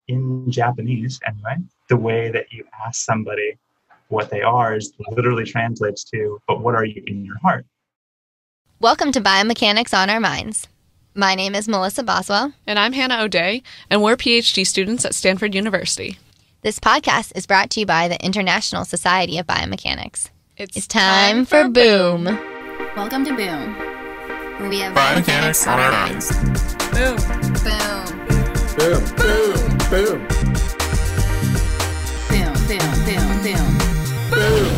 in Japanese anyway, the way that you ask somebody what they are is literally translates to, but what are you in your heart? Welcome to Biomechanics on Our Minds. My name is Melissa Boswell. And I'm Hannah O'Day, and we're Ph.D. students at Stanford University. This podcast is brought to you by the International Society of Biomechanics. It's time for Boom. Welcome to Boom, where we have Biomechanics on our minds. Boom. Boom. Boom, boom, boom, Boom, boom, boom, boom. boom.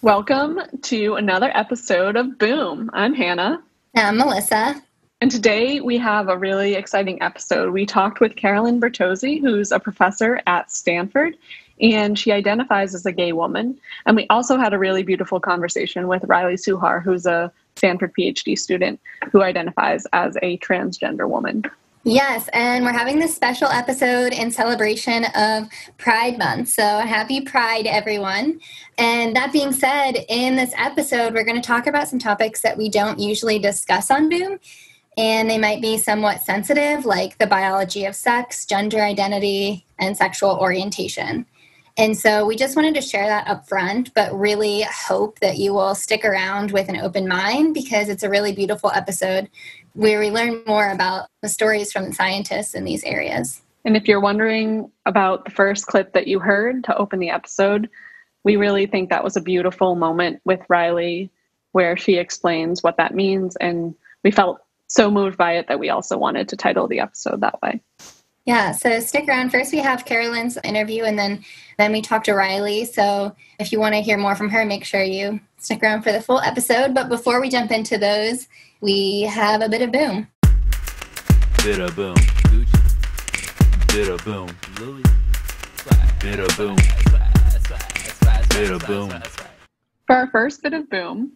Welcome to another episode of Boom. I'm Hannah. I'm Melissa. And today we have a really exciting episode. We talked with Carolyn Bertozzi, who's a professor at Stanford, and she identifies as a gay woman. And we also had a really beautiful conversation with Riley Suhar, who's a Stanford Ph.D. student who identifies as a transgender woman. Yes, and we're having this special episode in celebration of Pride Month. So happy Pride, everyone. And that being said, in this episode, we're going to talk about some topics that we don't usually discuss on Boom. And they might be somewhat sensitive, like the biology of sex, gender identity, and sexual orientation. And so we just wanted to share that up front, but really hope that you will stick around with an open mind because it's a really beautiful episode where we learn more about the stories from the scientists in these areas. And if you're wondering about the first clip that you heard to open the episode, we really think that was a beautiful moment with Riley where she explains what that means. And we felt so moved by it that we also wanted to title the episode that way. Yeah, so stick around. First, we have Carolyn's interview, and then we talk to Riley. So if you want to hear more from her, make sure you stick around for the full episode. But before we jump into those, we have a bit of Boom. Bit of boom, Gucci. Bit of boom, Louis. Bit of boom. Bit of boom. For our first bit of Boom,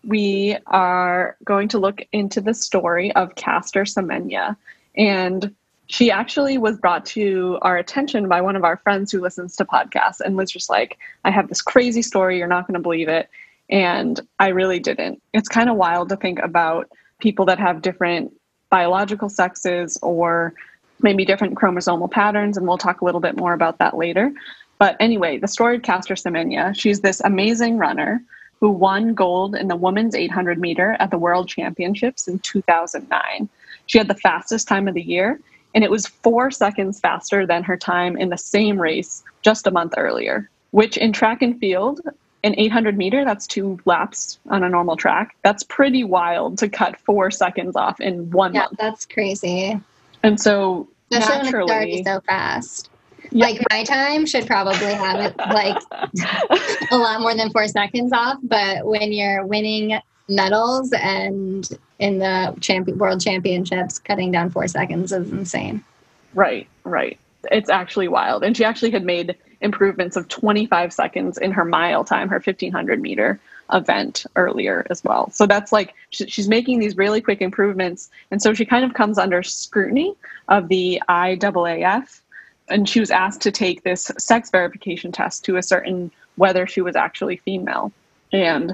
we are going to look into the story of Caster Semenya. And she actually was brought to our attention by one of our friends who listens to podcasts and was just like, I have this crazy story. You're not going to believe it. And I really didn't. It's kind of wild to think about people that have different biological sexes or maybe different chromosomal patterns. And we'll talk a little bit more about that later. But anyway, the story of Caster Semenya, she's this amazing runner who won gold in the women's 800 meter at the World Championships in 2009. She had the fastest time of the year, and it was 4 seconds faster than her time in the same race just a month earlier, which in track and field, an 800 meter, that's 2 laps on a normal track. That's pretty wild to cut 4 seconds off in 1 month. Yeah, that's crazy. And so especially when it's naturally, already so fast. Yeah. Like my time should probably have it like a lot more than 4 seconds off. But when you're winning medals and in the World Championships, cutting down 4 seconds is insane. Right. It's actually wild. And she actually had made improvements of 25 seconds in her mile time, her 1500 meter event earlier as well. So that's like, she's making these really quick improvements. And so she kind of comes under scrutiny of the IAAF. And she was asked to take this sex verification test to ascertain whether she was actually female. And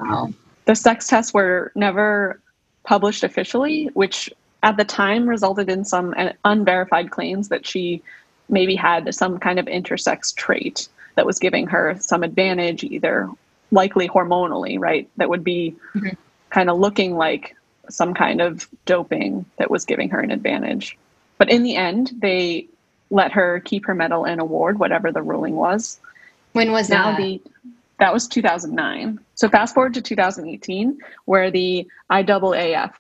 the sex tests were never published officially, which at the time resulted in some unverified claims that she maybe had some kind of intersex trait that was giving her some advantage, either likely hormonally, right? That would be kind of looking like some kind of doping that was giving her an advantage. But in the end, they let her keep her medal and award, whatever the ruling was. When was that? That was 2009. So fast forward to 2018, where the IAAF,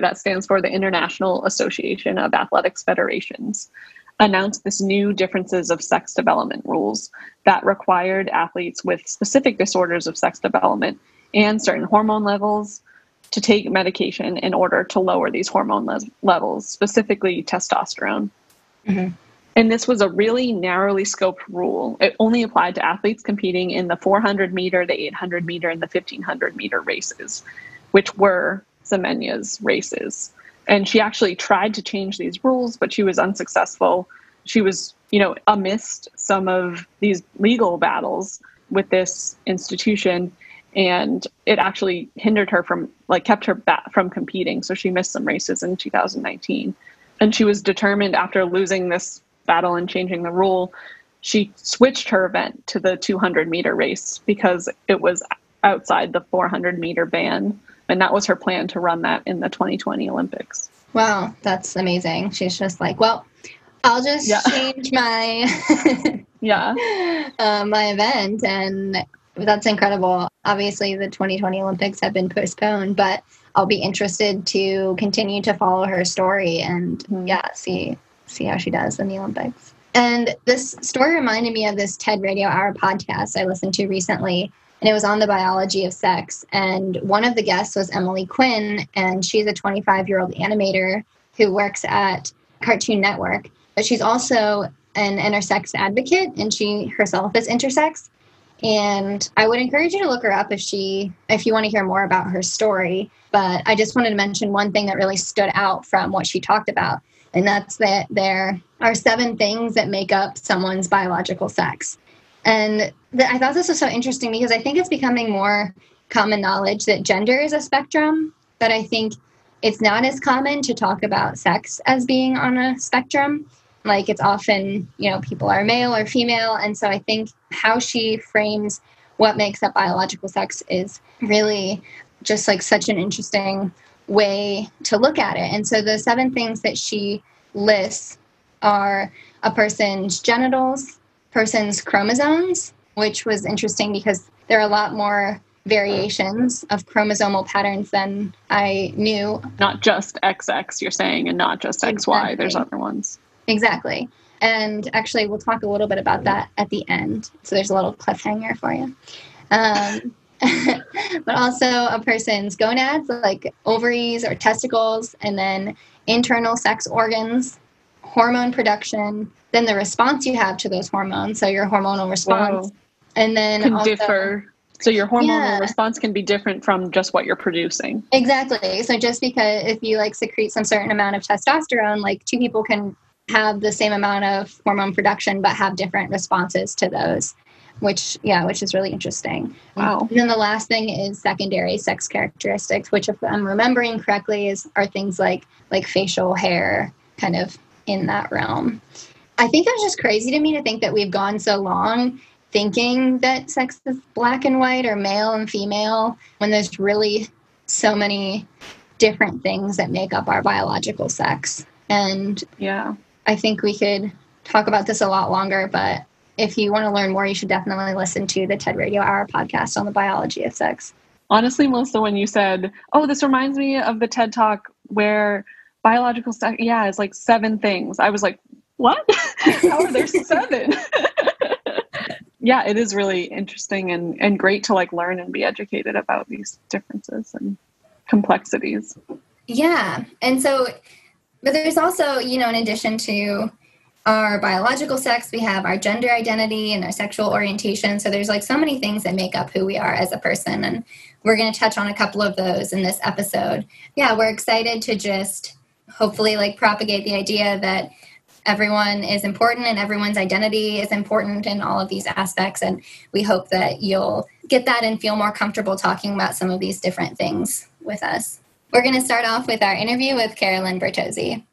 that stands for the International Association of Athletics Federations, announced this new differences of sex development rules that required athletes with specific disorders of sex development and certain hormone levels to take medication in order to lower these hormone levels, specifically testosterone. Mm-hmm. And this was a really narrowly scoped rule. It only applied to athletes competing in the 400 meter, the 800 meter, and the 1500 meter races, which were Semenya's races. And she actually tried to change these rules, but she was unsuccessful. She was, amidst some of these legal battles with this institution, and it actually hindered her kept her back from competing. So she missed some races in 2019. And she was determined after losing this battle and changing the rule, she switched her event to the 200-meter race because it was outside the 400-meter ban. And that was her plan, to run that in the 2020 Olympics. Wow, that's amazing. She's just like, well, I'll just change my my event, and that's incredible. Obviously, the 2020 Olympics have been postponed, but I'll be interested to continue to follow her story and see how she does in the Olympics. And this story reminded me of this TED Radio Hour podcast I listened to recently, and it was on the biology of sex. And one of the guests was Emily Quinn, and she's a 25-year-old animator who works at Cartoon Network. But she's also an intersex advocate, and she herself is intersex. And I would encourage you to look her up if you want to hear more about her story. But I just wanted to mention one thing that really stood out from what she talked about, and that's that there are 7 things that make up someone's biological sex. And I thought this was so interesting because I think it's becoming more common knowledge that gender is a spectrum, but I think it's not as common to talk about sex as being on a spectrum. Like, it's often, people are male or female. And so I think how she frames what makes up biological sex is really just like such an interesting way to look at it. And so the 7 things that she lists are a person's genitals, person's chromosomes, which was interesting because there are a lot more variations of chromosomal patterns than I knew. Not just XX, you're saying, and not just XY. Exactly. There's other ones. Exactly. And actually, we'll talk a little bit about that at the end. So there's a little cliffhanger for you. But also a person's gonads, like ovaries or testicles, and then internal sex organs, hormone production, then the response you have to those hormones, so your hormonal response. Whoa. And then can also differ. So your hormonal response can be different from just what you're producing. Exactly. So just because if you secrete some certain amount of testosterone, 2 people can have the same amount of hormone production but have different responses to those, which is really interesting. Wow. And then the last thing is secondary sex characteristics, which, if I'm remembering correctly, are things like facial hair, kind of in that realm. I think it's just crazy to me to think that we've gone so long thinking that sex is black and white or male and female when there's really so many different things that make up our biological sex. And I think we could talk about this a lot longer, but if you want to learn more, you should definitely listen to the TED Radio Hour podcast on the biology of sex. Honestly, Melissa, when you said, this reminds me of the TED Talk where biological sex, is 7 things. I was like, what? How are there 7? Yeah, it is really interesting and great to learn and be educated about these differences and complexities. Yeah. And so, but there's also, in addition to our biological sex, we have our gender identity and our sexual orientation. So there's so many things that make up who we are as a person. And we're going to touch on a couple of those in this episode. Yeah, we're excited to just hopefully propagate the idea that everyone is important and everyone's identity is important in all of these aspects. And we hope that you'll get that and feel more comfortable talking about some of these different things with us. We're going to start off with our interview with Carolyn Bertozzi.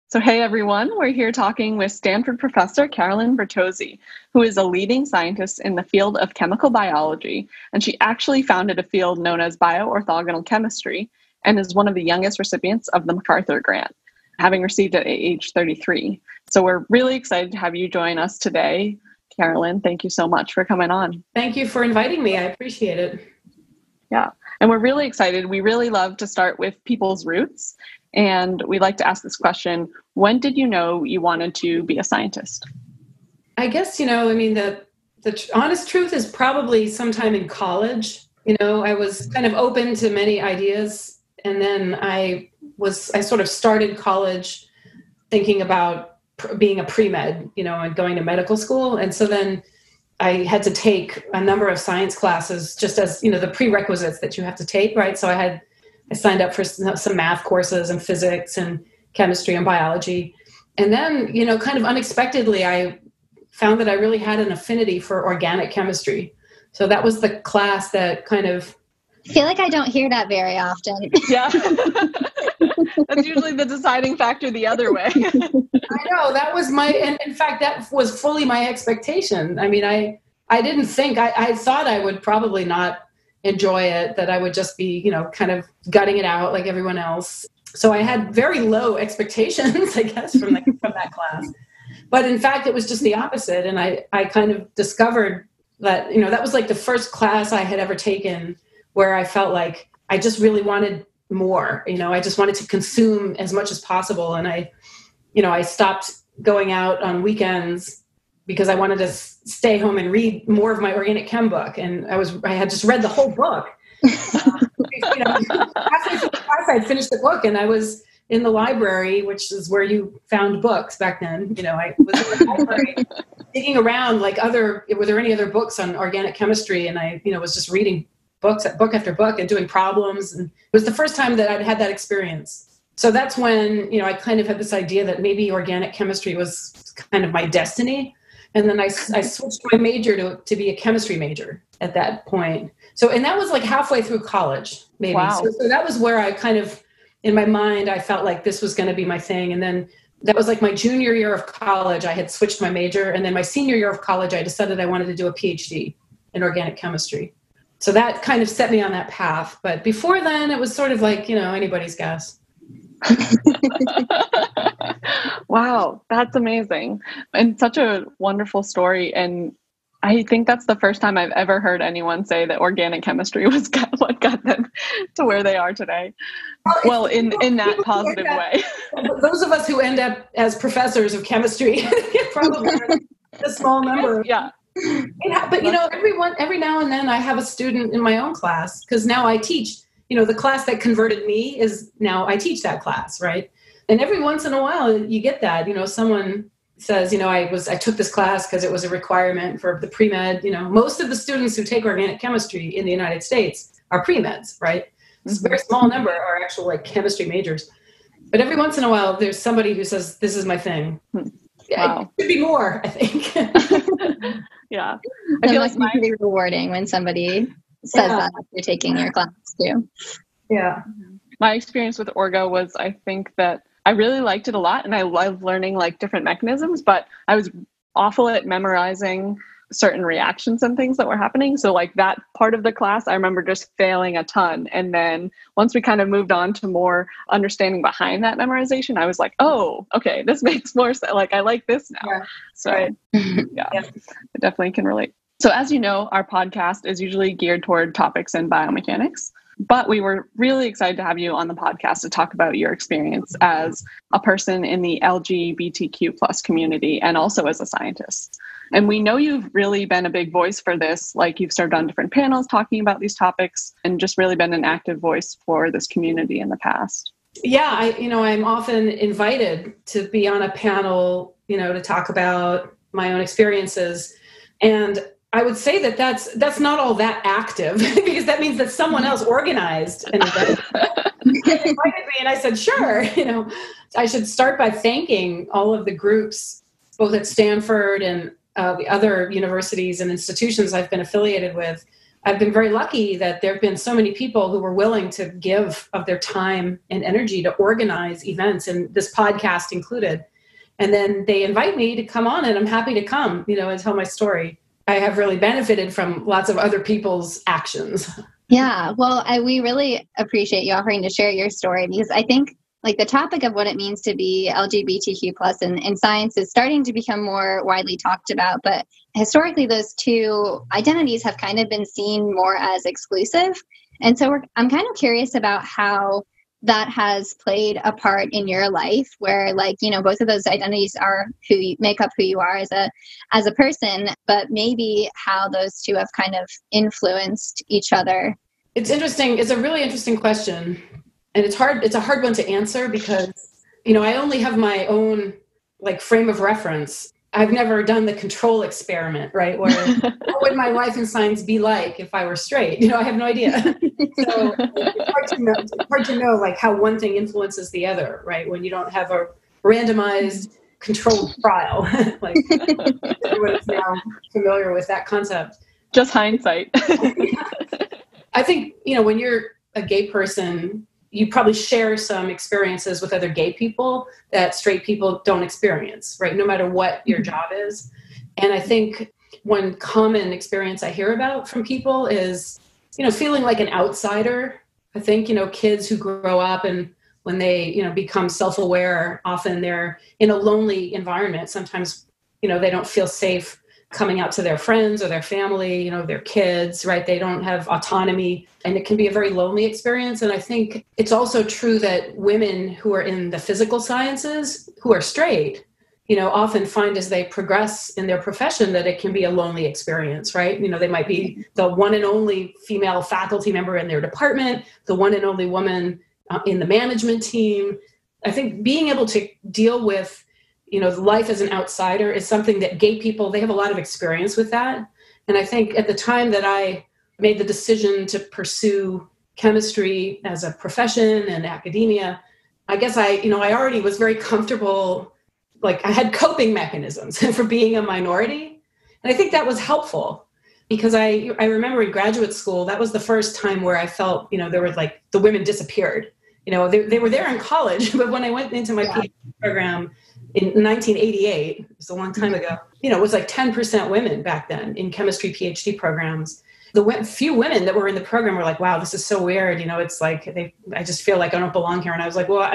So hey everyone, we're here talking with Stanford professor Carolyn Bertozzi, who is a leading scientist in the field of chemical biology, and she actually founded a field known as bioorthogonal chemistry, and is one of the youngest recipients of the MacArthur Grant, having received it at age 33. So we're really excited to have you join us today. Carolyn, thank you so much for coming on. Thank you for inviting me. I appreciate it. Yeah, and we're really excited. We really love to start with people's roots. And we like to ask this question, when did you know you wanted to be a scientist? I guess, the honest truth is probably sometime in college. I was kind of open to many ideas. And then I sort of started college thinking about being a pre-med, and going to medical school. And so then I had to take a number of science classes just as, the prerequisites that you have to take, right? So I signed up for some math courses and physics and chemistry and biology. And then, kind of unexpectedly, I found that I really had an affinity for organic chemistry. So that was the class that kind of I feel like I don't hear that very often. Yeah. That's usually the deciding factor the other way. I know, that was and in fact, that was fully my expectation. I mean, I didn't think, I thought I would probably not enjoy it, that I would just be, kind of gutting it out like everyone else. So I had very low expectations, I guess, from that class. But in fact, it was just the opposite. And I kind of discovered that, that was like the first class I had ever taken where I felt like I just really wanted more. I just wanted to consume as much as possible. And I stopped going out on weekends because I wanted to stay home and read more of my organic chem book. And I had just read the whole book. Halfway through the class, I'd finished the book, and I was in the library, which is where you found books back then. I was in the library digging around, like were there any other books on organic chemistry? And I, was just reading book after book and doing problems. And it was the first time that I'd had that experience. So that's when, I kind of had this idea that maybe organic chemistry was kind of my destiny. And then I switched my major to be a chemistry major at that point. So, and that was like halfway through college, maybe. Wow. So that was where I kind of, in my mind, I felt like this was going to be my thing. And then that was like my junior year of college. I had switched my major. And then my senior year of college, I decided I wanted to do a Ph.D. in organic chemistry. So that kind of set me on that path. But before then, it was sort of like, anybody's guess. Wow, that's amazing. And such a wonderful story. And I think that's the first time I've ever heard anyone say that organic chemistry was what got them to where they are today. Well, in that positive way. Those of us who end up as professors of chemistry probably a small number. Yeah. But every now and then I have a student in my own class, because now I teach. The class that converted me is now I teach that class, right? And every once in a while you get that. Someone says, I took this class because it was a requirement for the pre-med. Most of the students who take organic chemistry in the United States are pre-meds, right? It's a very small number are actual like chemistry majors. But every once in a while there's somebody who says, this is my thing. Wow. It should be more, I think. Yeah. I feel like it's pretty rewarding when somebody says that after taking your class too. Yeah. My experience with Orgo was, I think that I really liked it a lot, and I loved learning like different mechanisms, but I was awful at memorizing certain reactions and things that were happening. So like that part of the class, I remember just failing a ton. And then once we kind of moved on to more understanding behind that memorization, I was like, oh, okay, this makes more sense. Like, I like this now. Yeah. So yeah, I definitely can relate. So as you know, our podcast is usually geared toward topics in biomechanics, but we were really excited to have you on the podcast to talk about your experience as a person in the LGBTQ plus community and also as a scientist. And we know you've really been a big voice for this, like you've served on different panels talking about these topics and just really been an active voice for this community in the past. Yeah, I'm often invited to be on a panel, to talk about my own experiences. And I would say that that's not all that active because that means that someone else organized an event. They invited me and I said, sure, I should start by thanking all of the groups, both at Stanford and the other universities and institutions I've been affiliated with. I've been very lucky that there have been so many people who were willing to give of their time and energy to organize events, and this podcast included. And then they invite me to come on, and I'm happy to come, and tell my story. I have really benefited from lots of other people's actions. Yeah, well, we really appreciate you offering to share your story, because I think like the topic of what it means to be LGBTQ plus in science is starting to become more widely talked about. But historically, those two identities have kind of been seen more as exclusive. And so I'm kind of curious about how that has played a part in your life where both of those identities are who you make up who you are as a person, but maybe how those two have kind of influenced each other. It's interesting. It's a really interesting question. And it's a hard one to answer because, I only have my own frame of reference. I've never done the control experiment, right? Where what would my life in science be like if I were straight? I have no idea. So it's hard to know how one thing influences the other, right? When you don't have a randomized controlled trial, everyone is now familiar with that concept. Just hindsight. I think, when you're a gay person, you probably share some experiences with other gay people that straight people don't experience, right? No matter what your job is. And I think one common experience I hear about from people is, feeling like an outsider. I think, kids who grow up and when they, become self-aware, often they're in a lonely environment. Sometimes, they don't feel safe coming out to their friends or their family, their kids, right? They don't have autonomy, and it can be a very lonely experience. And I think it's also true that women who are in the physical sciences, who are straight, often find as they progress in their profession that it can be a lonely experience, right? They might be the one and only female faculty member in their department, the one and only woman in the management team. I think being able to deal with life as an outsider is something that gay people, they have a lot of experience with that. And I think at the time that I made the decision to pursue chemistry as a profession and academia, I guess I already was very comfortable, like I had coping mechanisms for being a minority. And I think that was helpful because I remember in graduate school, that was the first time where I felt, there were like the women disappeared. They were there in college, but when I went into my PhD program, in 1988, it was a long time ago, it was like 10% women back then in chemistry PhD programs. The few women that were in the program were like, wow, this is so weird. It's like, I just feel like I don't belong here. And I was like, well,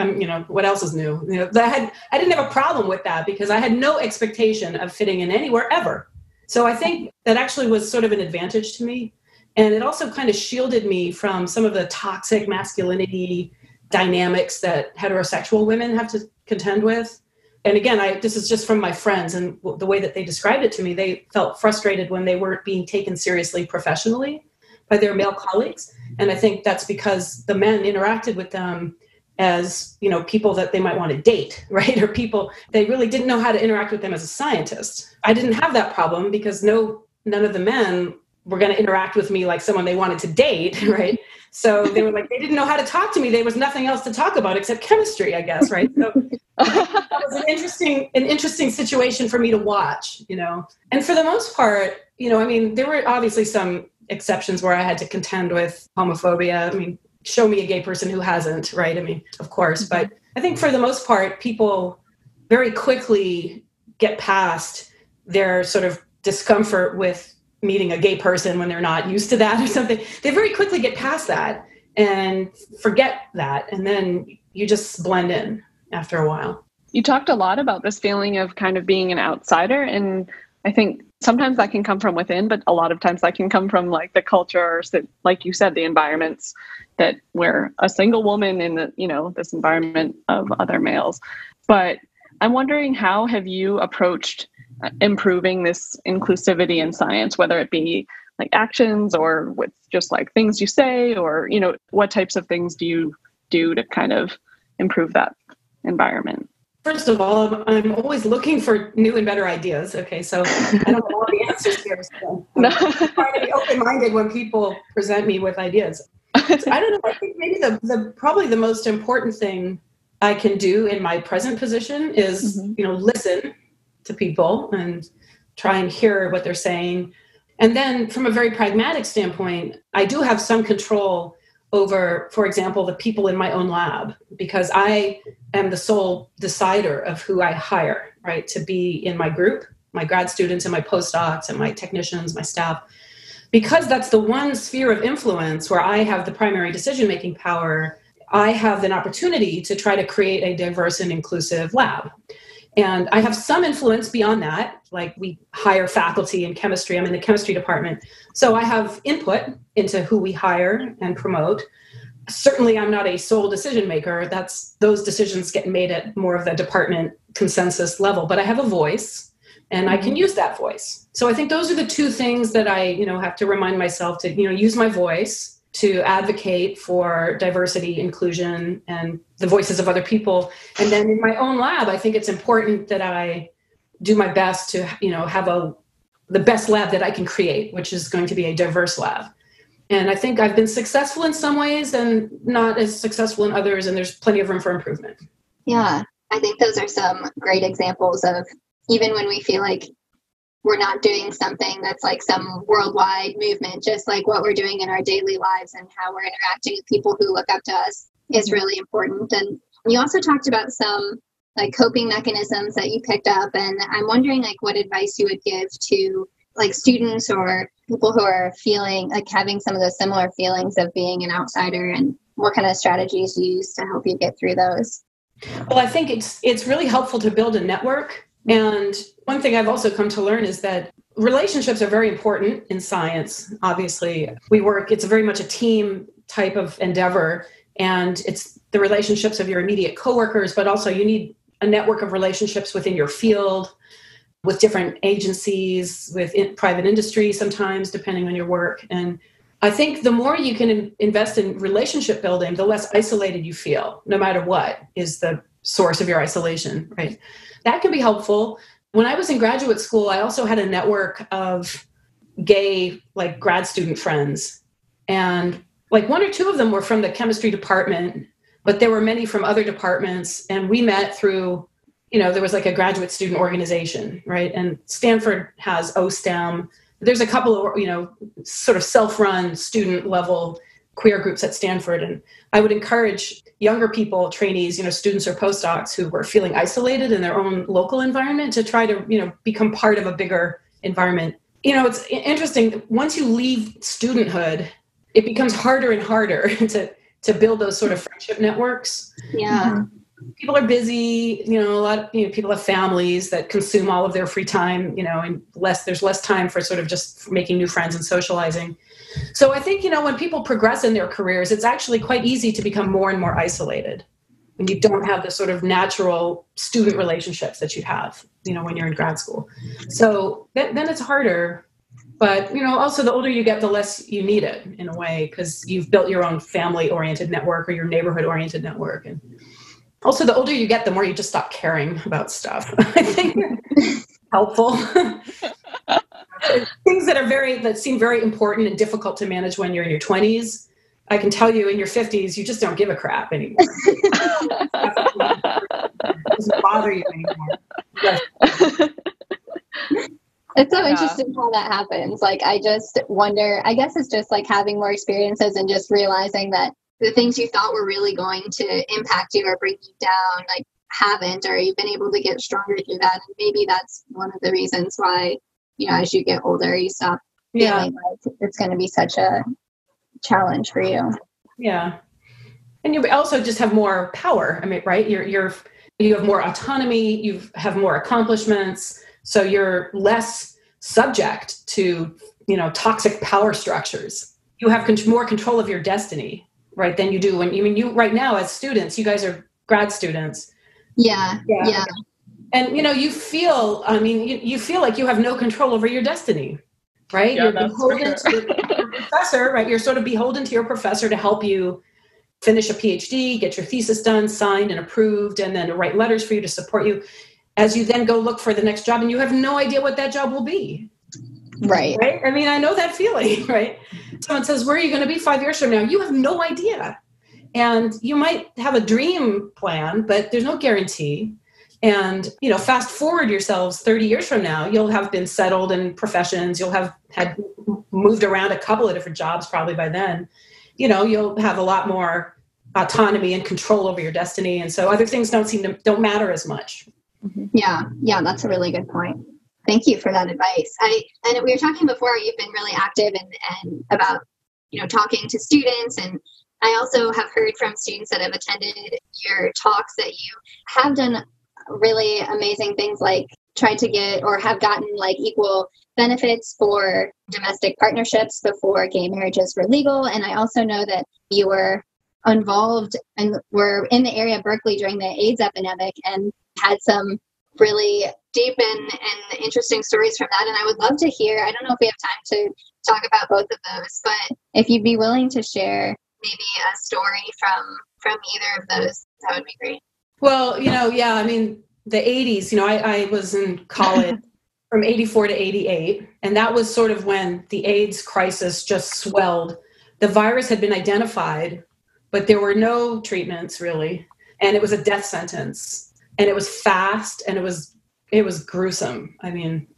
what else is new? I didn't have a problem with that because I had no expectation of fitting in anywhere ever. So I think that actually was sort of an advantage to me. And it also kind of shielded me from some of the toxic masculinity dynamics that heterosexual women have to contend with. And again, this is just from my friends and the way that they described it to me. They felt frustrated when they weren't being taken seriously professionally by their male colleagues. And I think that's because the men interacted with them as, people that they might want to date, right? Or people, they really didn't know how to interact with them as a scientist. I didn't have that problem because none of the men were going to interact with me like someone they wanted to date, right? So they were like, they didn't know how to talk to me. There was nothing else to talk about except chemistry, I guess, right? So that was an interesting situation for me to watch, And for the most part, there were obviously some exceptions where I had to contend with homophobia. Show me a gay person who hasn't, right? Of course. But I think for the most part, people very quickly get past their sort of discomfort with meeting a gay person when they're not used to that or something. They very quickly get past that and forget that. And then you just blend in after a while. You talked a lot about this feeling of kind of being an outsider. And I think sometimes that can come from within, but a lot of times that can come from like the cultures that, like you said, the environments that where a single woman in the, this environment of other males. But I'm wondering, how have you approached improving this inclusivity in science, whether it be like actions or with just like things you say, or, what types of things do you do to kind of improve that environment? First of all, I'm always looking for new and better ideas. Okay, so I don't have all the answers here. So I'm trying to be open-minded when people present me with ideas. So I don't know. I think maybe probably the most important thing I can do in my present position is, listen to people and try and hear what they're saying. And then from a very pragmatic standpoint, I do have some control over, for example, the people in my own lab, because I am the sole decider of who I hire, right, to be in my group, my grad students and my postdocs and my technicians, my staff, because that's the one sphere of influence where I have the primary decision-making power. I have an opportunity to try to create a diverse and inclusive lab. And I have some influence beyond that, like we hire faculty in chemistry. I'm in the chemistry department. So I have input into who we hire and promote. Certainly, I'm not a sole decision maker. Those decisions get made at more of the department consensus level, but I have a voice and I can use that voice. So I think those are the two things that I, have to remind myself to, use my voice to advocate for diversity, inclusion, and the voices of other people. And then in my own lab, I think it's important that I do my best to, have the best lab that I can create, which is going to be a diverse lab. And I think I've been successful in some ways and not as successful in others, and there's plenty of room for improvement. Yeah, I think those are some great examples of even when we feel like we're not doing something that's like some worldwide movement, just like what we're doing in our daily lives and how we're interacting with people who look up to us is really important. And you also talked about some like coping mechanisms that you picked up. And I'm wondering like what advice you would give to like students or people who are feeling like having some of those similar feelings of being an outsider, and what kind of strategies you use to help you get through those. Well, I think it's really helpful to build a network. And one thing I've also come to learn is that relationships are very important in science. Obviously, it's very much a team type of endeavor, and it's the relationships of your immediate coworkers, but also you need a network of relationships within your field, with different agencies, with private industry sometimes, depending on your work. And I think the more you can invest in relationship building, the less isolated you feel, no matter what is the source of your isolation, right? That can be helpful. When I was in graduate school, I also had a network of gay, like grad student friends. And like one or two of them were from the chemistry department, but there were many from other departments. And we met through, there was like a graduate student organization, right? And Stanford has OSTEM. There's a couple of, sort of self-run student level queer groups at Stanford. And I would encourage younger people, trainees, students or postdocs who were feeling isolated in their own local environment to try to, become part of a bigger environment. It's interesting. Once you leave studenthood, it becomes harder and harder to build those sort of friendship networks. Yeah. People are busy, a lot of people have families that consume all of their free time, and there's less time for sort of just making new friends and socializing. So I think, when people progress in their careers, it's actually quite easy to become more and more isolated when you don't have the sort of natural student relationships that you have, when you're in grad school. So then it's harder. But, also the older you get, the less you need it in a way, because you've built your own family-oriented network or your neighborhood-oriented network. And also, the older you get, the more you just stop caring about stuff. I think helpful. Things that seem very important and difficult to manage when you're in your 20s, I can tell you in your 50s, you just don't give a crap anymore. It doesn't bother you anymore. It's so interesting how that happens. Like, I just wonder, I guess it's just like having more experiences and just realizing that the things you thought were really going to impact you or bring you down, like haven't, or you've been able to get stronger through that. And maybe that's one of the reasons why, as you get older, you stop feeling like it's going to be such a challenge for you. Yeah. And you also just have more power. I mean, right? You have more autonomy, you have more accomplishments. So you're less subject to, toxic power structures. You have more control of your destiny, right, than you do when, you right now as students, you guys are grad students. Yeah. And, you feel, you feel like you have no control over your destiny, right? Yeah, You're that's beholden to your professor, right? You're sort of beholden to your professor to help you finish a Ph.D., get your thesis done, signed and approved, and then to write letters for you to support you as you then go look for the next job, and you have no idea what that job will be. Right. I know that feeling, right? Someone says, where are you going to be 5 years from now? You have no idea. And you might have a dream plan, but there's no guarantee. And, fast forward yourselves 30 years from now, you'll have been settled in professions. You'll have had moved around a couple of different jobs probably by then. You'll have a lot more autonomy and control over your destiny. And so other things don't matter as much. Yeah, that's a really good point. Thank you for that advice. And we were talking before, you've been really active and about, talking to students. And I also have heard from students that have attended your talks that you have done really amazing things, like tried to get or have gotten like equal benefits for domestic partnerships before gay marriages were legal. And I also know that you were involved and were in the area of Berkeley during the AIDS epidemic and had some really deep and interesting stories from that. And I would love to hear, I don't know if we have time to talk about both of those, but if you'd be willing to share maybe a story from either of those, that would be great. Well, the 80s, I was in college from 84 to 88. And that was sort of when the AIDS crisis just swelled. The virus had been identified, but there were no treatments really. And it was a death sentence. And it was fast and it was gruesome.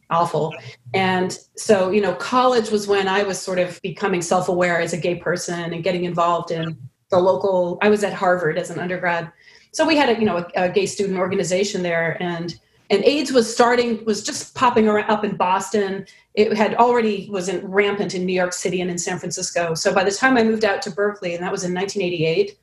awful. And so, college was when I was sort of becoming self-aware as a gay person and getting involved in the local, I was at Harvard as an undergrad. So we had a gay student organization there, and AIDS was just popping up in Boston. It had already rampant in New York City and in San Francisco. So by the time I moved out to Berkeley, and that was in 1988,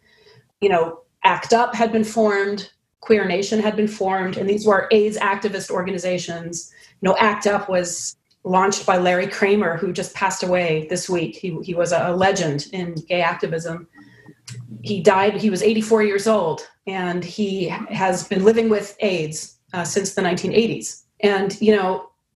ACT UP had been formed, Queer Nation had been formed, and these were AIDS activist organizations. ACT UP was launched by Larry Kramer, who just passed away this week. He was a legend in gay activism. He died, he was 84 years old, and he has been living with AIDS since the 1980s. And,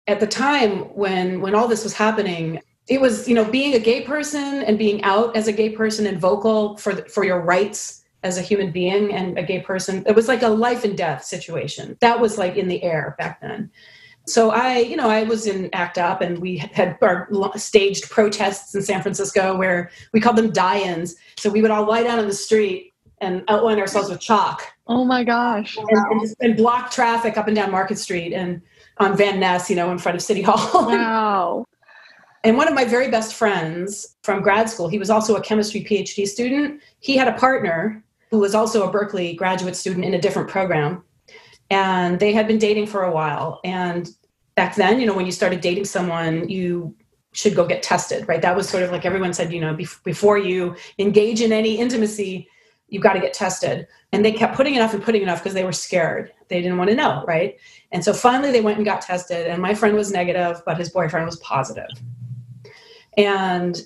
at the time when all this was happening, it was, being a gay person and being out as a gay person and vocal for your rights as a human being and a gay person. It was like a life and death situation. That was like in the air back then. So I was in ACT UP, and we had our staged protests in San Francisco where we called them die-ins. So we would all lie down on the street and outline ourselves with chalk. Oh my gosh. And block traffic up and down Market Street and on Van Ness, in front of City Hall. Wow. And one of my very best friends from grad school, he was also a chemistry Ph.D. student. He had a partner who was also a Berkeley graduate student in a different program. And they had been dating for a while. And back then, when you started dating someone, you should go get tested, right? That was sort of like everyone said, before you engage in any intimacy, you've got to get tested. And they kept putting it off because they were scared. They didn't want to know, right? And so finally they went and got tested, and my friend was negative, but his boyfriend was positive. And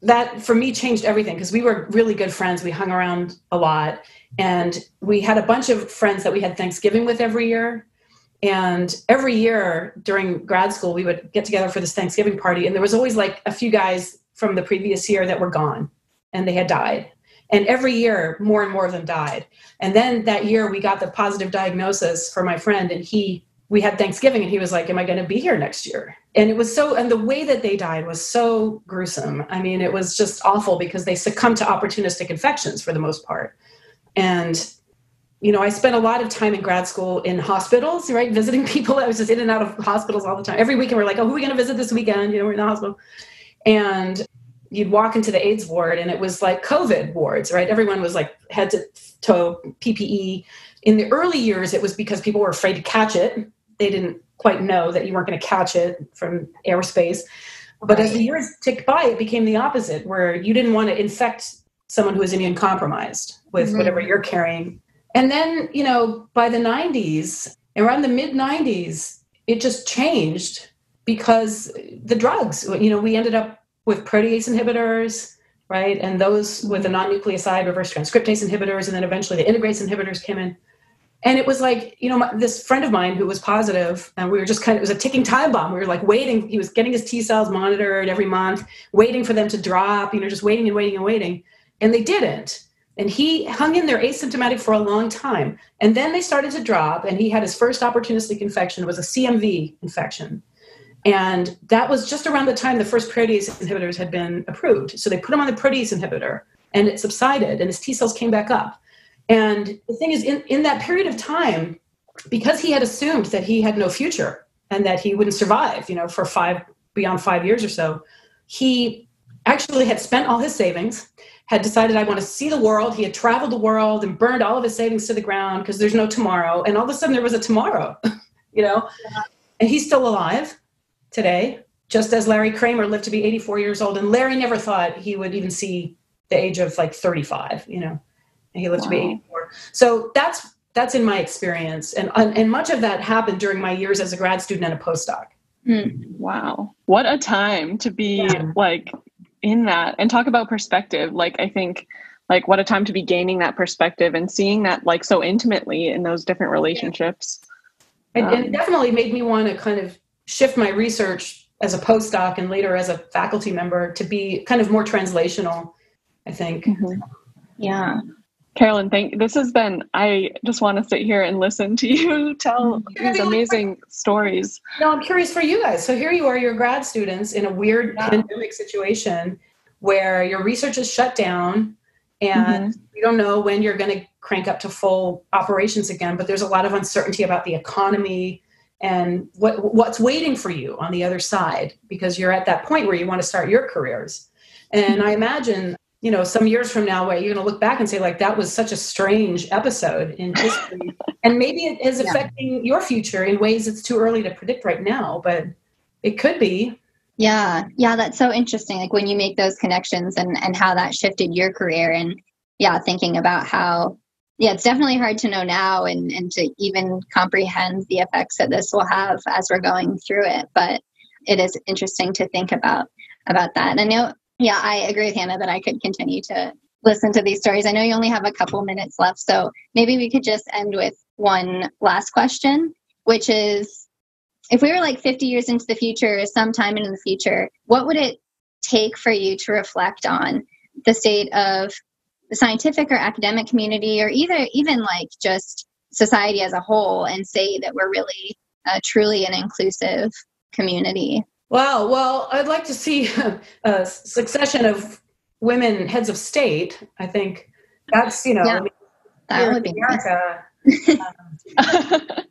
that for me changed everything, because we were really good friends. We hung around a lot, and we had a bunch of friends that we had Thanksgiving with every year. And every year during grad school, we would get together for this Thanksgiving party. And there was always like a few guys from the previous year that were gone, and they had died. And every year, more and more of them died. And then that year, we got the positive diagnosis for my friend, and we had Thanksgiving, and he was like, am I going to be here next year? And and the way that they died was so gruesome. I mean, it was just awful, because they succumbed to opportunistic infections for the most part. And, I spent a lot of time in grad school in hospitals, right? Visiting people. I was just in and out of hospitals all the time. Every weekend, we're like, oh, who are we going to visit this weekend? We're in the hospital. And you'd walk into the AIDS ward, and it was like COVID wards, right? Everyone was like head to toe PPE. In the early years, it was because people were afraid to catch it. They didn't quite know that you weren't going to catch it from airspace. But as the years ticked by, it became the opposite, where you didn't want to infect someone who was immune compromised with whatever you're carrying. And then, by the 90s, around the mid 90s, it just changed because the drugs, we ended up with protease inhibitors, right? And those with the non-nucleoside reverse transcriptase inhibitors, and then eventually the integrase inhibitors came in. And it was like, this friend of mine who was positive, and we were just it was a ticking time bomb. We were like waiting. He was getting his T cells monitored every month, waiting for them to drop, just waiting and waiting and waiting. And they didn't. And he hung in there asymptomatic for a long time. And then they started to drop, and he had his first opportunistic infection. It was a CMV infection. And that was just around the time the first protease inhibitors had been approved. So they put him on the protease inhibitor, and it subsided, and his T cells came back up. And the thing is, in that period of time, because he had assumed that he had no future and that he wouldn't survive, for beyond 5 years or so, he actually had spent all his savings, had decided, I want to see the world. He had traveled the world and burned all of his savings to the ground because there's no tomorrow. And all of a sudden there was a tomorrow, and he's still alive today, just as Larry Kramer lived to be 84 years old. And Larry never thought he would even see the age of like 35, and he lived to be 84. So that's in my experience. And much of that happened during my years as a grad student and a postdoc. Wow. What a time to be like in that, and talk about perspective. Like, I think like what a time to be gaining that perspective and seeing that like so intimately in those different relationships. And it definitely made me want to kind of shift my research as a postdoc and later as a faculty member to be kind of more translational, I think. Yeah. Carolyn, I just want to sit here and listen to you tell these amazing stories. No, I'm curious for you guys. So here you are, you're grad students in a weird pandemic situation where your research is shut down and you don't know when you're going to crank up to full operations again, but there's a lot of uncertainty about the economy and what's waiting for you on the other side, because you're at that point where you want to start your careers. And I imagine, some years from now, where you're going to look back and say, like, that was such a strange episode in history. And maybe it is affecting your future in ways it's too early to predict right now, but it could be. Yeah, that's so interesting. Like when you make those connections and how that shifted your career, and thinking about how, it's definitely hard to know now and to even comprehend the effects that this will have as we're going through it. But it is interesting to think about that. And I know, I agree with Hannah that I could continue to listen to these stories. I know you only have a couple minutes left, so maybe we could just end with one last question, which is, if we were like 50 years into the future, sometime in the future, what would it take for you to reflect on the state of the scientific or academic community, or even like just society as a whole, and say that we're really truly an inclusive community? Wow. Well, I'd like to see a succession of women heads of state. I think that's, that would be America.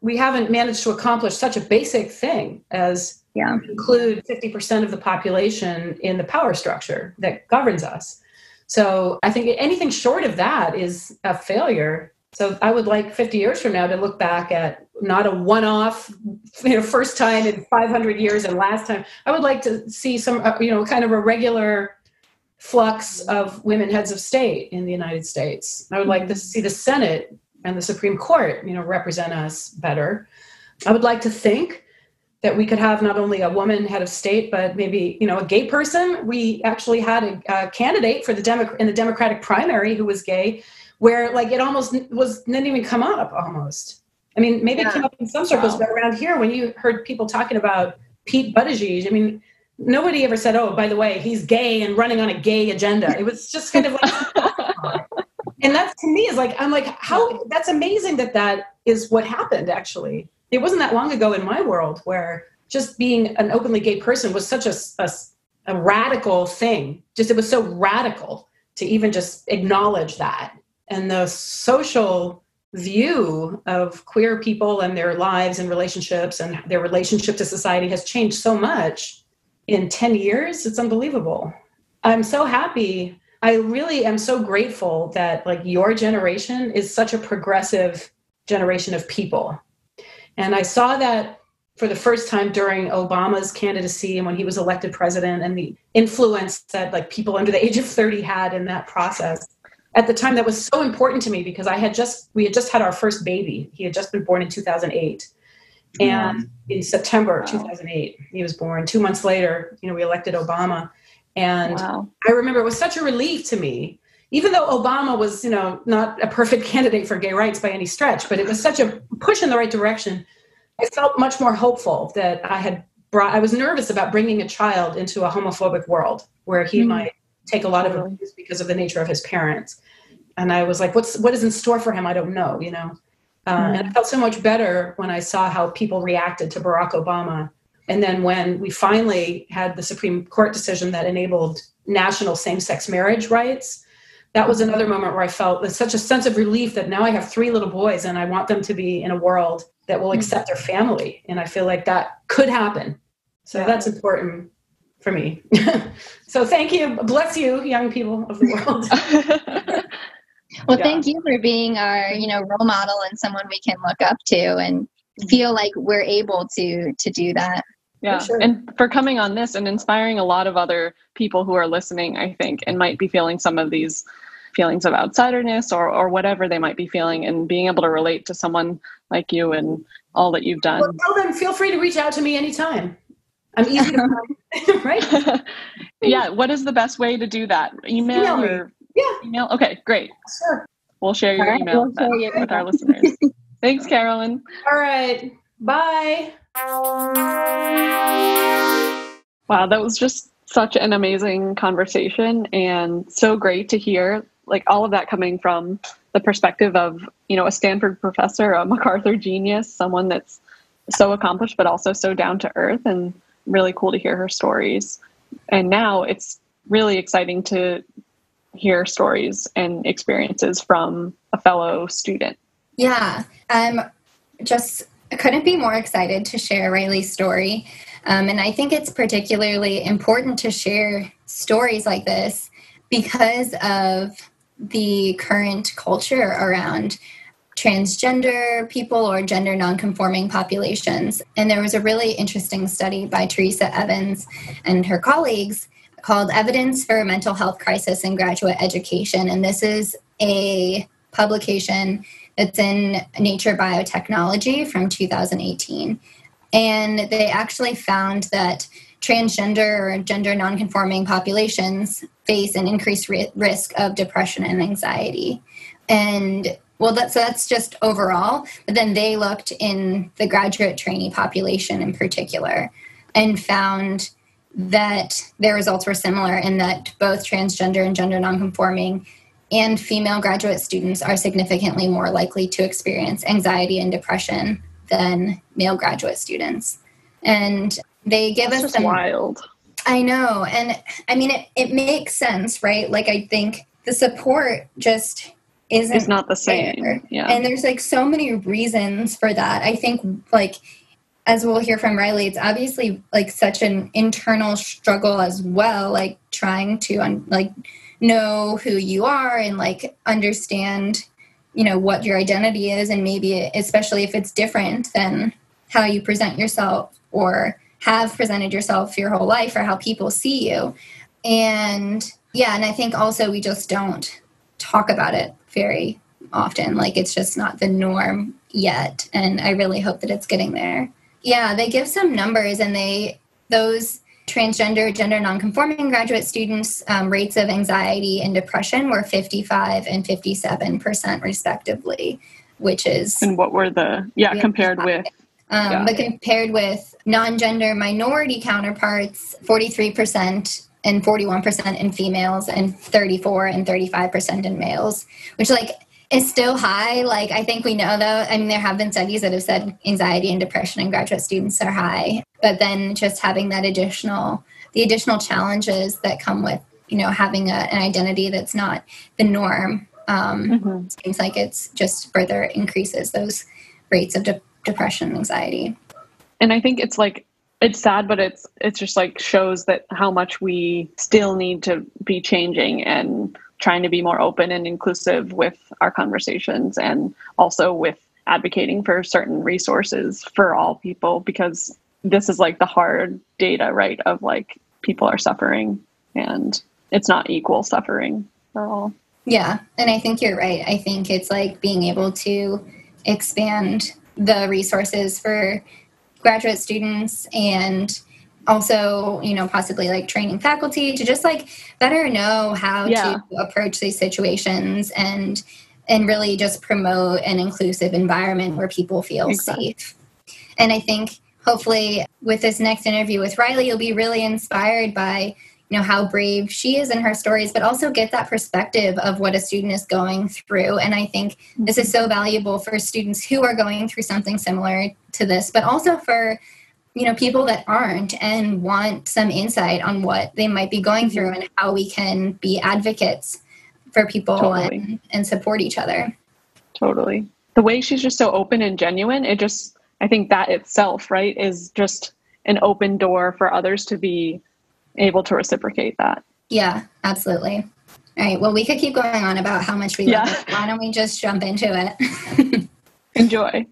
We haven't managed to accomplish such a basic thing as include 50% of the population in the power structure that governs us. So I think anything short of that is a failure. So I would like 50 years from now to look back at not a one-off, first time in 500 years and last time. I would like to see some, kind of a regular flux of women heads of state in the United States. I would like to see the Senate and the Supreme Court, represent us better. I would like to think that we could have not only a woman head of state, but maybe, a gay person. We actually had a candidate for in the Democratic primary who was gay, where like it almost didn't even come up almost. I mean, maybe it came up in some circles, but around here, when you heard people talking about Pete Buttigieg, I mean, nobody ever said, oh, by the way, he's gay and running on a gay agenda. It was just kind of like, and that to me is like, I'm like, how, that's amazing that is what happened, actually. It wasn't that long ago in my world where just being an openly gay person was such a radical thing. Just, it was so radical to even just acknowledge that. And the social view of queer people and their lives and relationships and their relationship to society has changed so much in 10 years. It's unbelievable. I'm so happy. I really am so grateful that like your generation is such a progressive generation of people. And I saw that for the first time during Obama's candidacy and when he was elected president, and the influence that like people under the age of 30 had in that process. At the time, that was so important to me because we had just had our first baby. He had just been born in 2008. And in September 2008, he was born. 2 months later, we elected Obama. And I remember it was such a relief to me, even though Obama was, not a perfect candidate for gay rights by any stretch, but it was such a push in the right direction. I felt much more hopeful that I was nervous about bringing a child into a homophobic world where he might take a lot of abuse because of the nature of his parents. And I was like, what is in store for him? I don't know, And I felt so much better when I saw how people reacted to Barack Obama. And then when we finally had the Supreme Court decision that enabled national same-sex marriage rights, that was another moment where I felt such a sense of relief that now I have 3 little boys and I want them to be in a world that will accept their family. And I feel like that could happen. So that's important for me. So thank you. Bless you, young people of the world. Well, thank you for being our, role model and someone we can look up to and feel like we're able to do that. Yeah. Sure. And for coming on this and inspiring a lot of other people who are listening, I think, and might be feeling some of these feelings of outsiderness or whatever they might be feeling, and being able to relate to someone like you and all that you've done. Well, tell them, feel free to reach out to me anytime. I'm easy to find, right? Yeah. What is the best way to do that? Email or email? Okay, great. Sure. We'll share your email with our listeners. Thanks, Carolyn. All right. Bye. Wow, that was just such an amazing conversation, and so great to hear like all of that coming from the perspective of, a Stanford professor, a MacArthur genius, someone that's so accomplished, but also so down to earth, and really cool to hear her stories. And now it's really exciting to hear stories and experiences from a fellow student. Yeah, I'm just I couldn't be more excited to share Riley's story. And I think it's particularly important to share stories like this because of the current culture around transgender people or gender nonconforming populations. And there was a really interesting study by Teresa Evans and her colleagues called Evidence for a Mental Health Crisis in Graduate Education. And this is a publication that's in Nature Biotechnology from 2018. And they actually found that transgender or gender nonconforming populations face an increased risk of depression and anxiety. And well, that's just overall. But then they looked in the graduate trainee population in particular and found that their results were similar in that both transgender and gender nonconforming and female graduate students are significantly more likely to experience anxiety and depression than male graduate students. And they give us some wild. I know. And I mean, it makes sense, right? Like, I think the support just it's not the same. There. Yeah. And there's like so many reasons for that. I think, like, as we'll hear from Riley, it's obviously like such an internal struggle as well, like trying to like know who you are and like understand, you know, what your identity is, and maybe especially if it's different than how you present yourself or have presented yourself your whole life or how people see you. And yeah, and I think also we just don't talk about it very often. Like, it's just not the norm yet. And I really hope that it's getting there. Yeah, they give some numbers, and those transgender, gender nonconforming graduate students' rates of anxiety and depression were 55 and 57% respectively, which is... And what were the, compared with... But compared with non-gender minority counterparts, 43% and 41% in females and 34 and 35% in males, which like is still high. Like, I think we know though, I mean, there have been studies that have said anxiety and depression in graduate students are high, but then just having the additional challenges that come with, you know, having an identity that's not the norm, seems like it's just further increases those rates of depression and anxiety. And I think it's like, it's sad, but it's just like shows that how much we still need to be changing and trying to be more open and inclusive with our conversations, and also with advocating for certain resources for all people, because this is like the hard data, right? Of like, people are suffering and it's not equal suffering for all. Yeah. And I think you're right. I think it's like being able to expand the resources for graduate students, and also, you know, possibly like training faculty to just like better know how to approach these situations and really just promote an inclusive environment where people feel safe. And I think hopefully with this next interview with Riley, you'll be really inspired by, you know, how brave she is in her stories, but also get that perspective of what a student is going through. And I think this is so valuable for students who are going through something similar to this, but also for, you know, people that aren't and want some insight on what they might be going through and how we can be advocates for people and support each other. Totally. The way she's just so open and genuine, it just, I think that itself, right, is just an open door for others to be able to reciprocate that. Yeah, absolutely. All right. Well, we could keep going on about how much we love it. Why don't we just jump into it? Enjoy.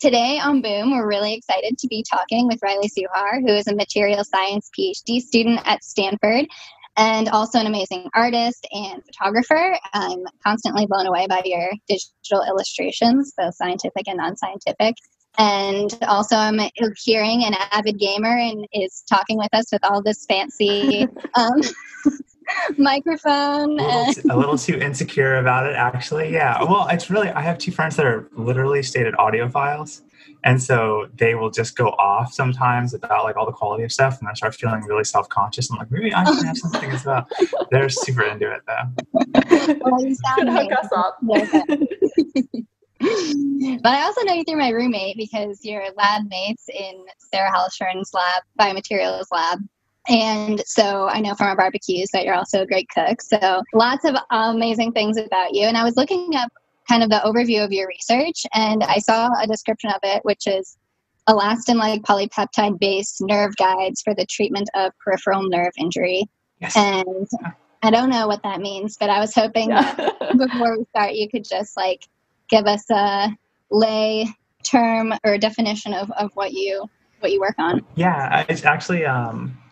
Today on Boom, we're really excited to be talking with Riley Suhar, who is a material science PhD student at Stanford and also an amazing artist and photographer. I'm constantly blown away by your digital illustrations, both scientific and non-scientific. And also I'm hearing an avid gamer and is talking with us with all this fancy microphone. A little too insecure about it, actually. Yeah. Well, it's really, I have two friends that are literally stated audiophiles. And so they will just go off sometimes about like all the quality of stuff. And I start feeling really self-conscious. I'm like, maybe I can have something as well. They're super into it though. Well, you sound hook us up. But I also know you through my roommate because you're lab mates in Sarah Halshorn's lab, Biomaterials lab. And so I know from our barbecues that you're also a great cook. So lots of amazing things about you. And I was looking up kind of the overview of your research, and I saw a description of it, which is elastin-like polypeptide-based nerve guides for the treatment of peripheral nerve injury. Yes. And I don't know what that means, but I was hoping that before we start, you could just like give us a lay term or definition of what you work on. Yeah, it's actually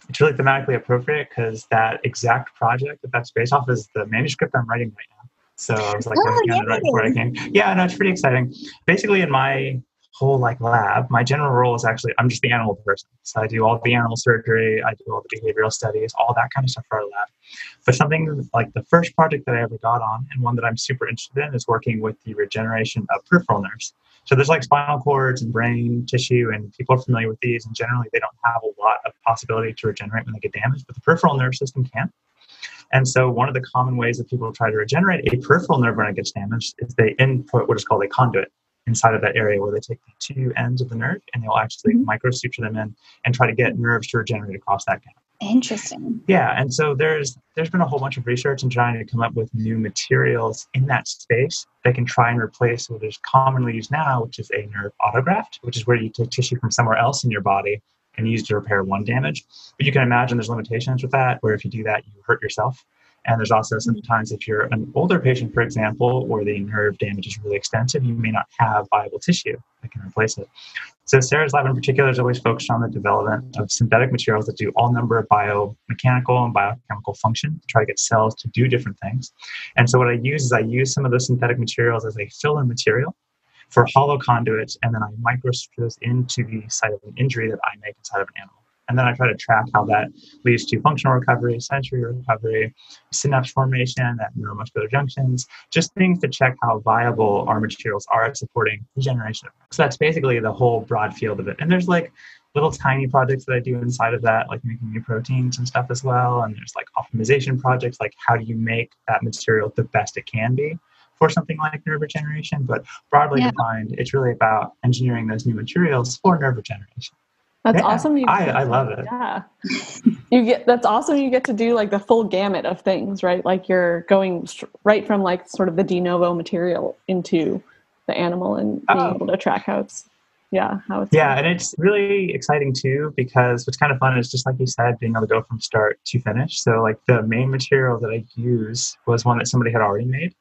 it's really thematically appropriate because that exact project that's based off is the manuscript I'm writing right now. So I was like working on it right before I came. Yeah, no, it's pretty exciting. Basically, in my whole lab, my general role is actually I'm just the animal person. So I do all the animal surgery, I do all the behavioral studies, all that kind of stuff for our lab. But something like the first project that I ever got on, and one that I'm super interested in, is working with the regeneration of peripheral nerves. So there's spinal cords and brain tissue, and people are familiar with these, and generally they don't have a lot of possibility to regenerate when they get damaged, but the peripheral nerve system can. And so one of the common ways that people try to regenerate a peripheral nerve when it gets damaged is they input what is called a conduit inside of that area, where they take the two ends of the nerve and they'll actually microsuture them in and try to get nerves to regenerate across that gap. Interesting. Yeah, and so there's been a whole bunch of research in trying to come up with new materials in that space that can try and replace what is commonly used now, which is a nerve autograft, which is where you take tissue from somewhere else in your body and use to repair one damage. But you can imagine there's limitations with that, where if you do that, you hurt yourself. And there's also sometimes if you're an older patient, for example, or the nerve damage is really extensive, you may not have viable tissue that can replace it. So Sarah's lab in particular is always focused on the development of synthetic materials that do all number of biomechanical and biochemical function to try to get cells to do different things. And so what I use some of those synthetic materials as a filler material for hollow conduits, and then I microsuture those into the site of an injury that I make inside of an animal. And then I try to track how that leads to functional recovery, sensory recovery, synapse formation at neuromuscular junctions, just things to check how viable our materials are at supporting regeneration. So that's basically the whole broad field of it. And there's little tiny projects that I do inside of that, like making new proteins and stuff as well. And there's optimization projects, like how do you make that material the best it can be for something like nerve regeneration. But broadly defined, it's really about engineering those new materials for nerve regeneration. That's awesome. I love it. Yeah. That's awesome. You get to do the full gamut of things, right? You're going right from sort of the de novo material into the animal and being able to track how it's and it's really exciting too, because what's kind of fun is, just like you said, being able to go from start to finish. So the main material that I use was one that somebody had already made,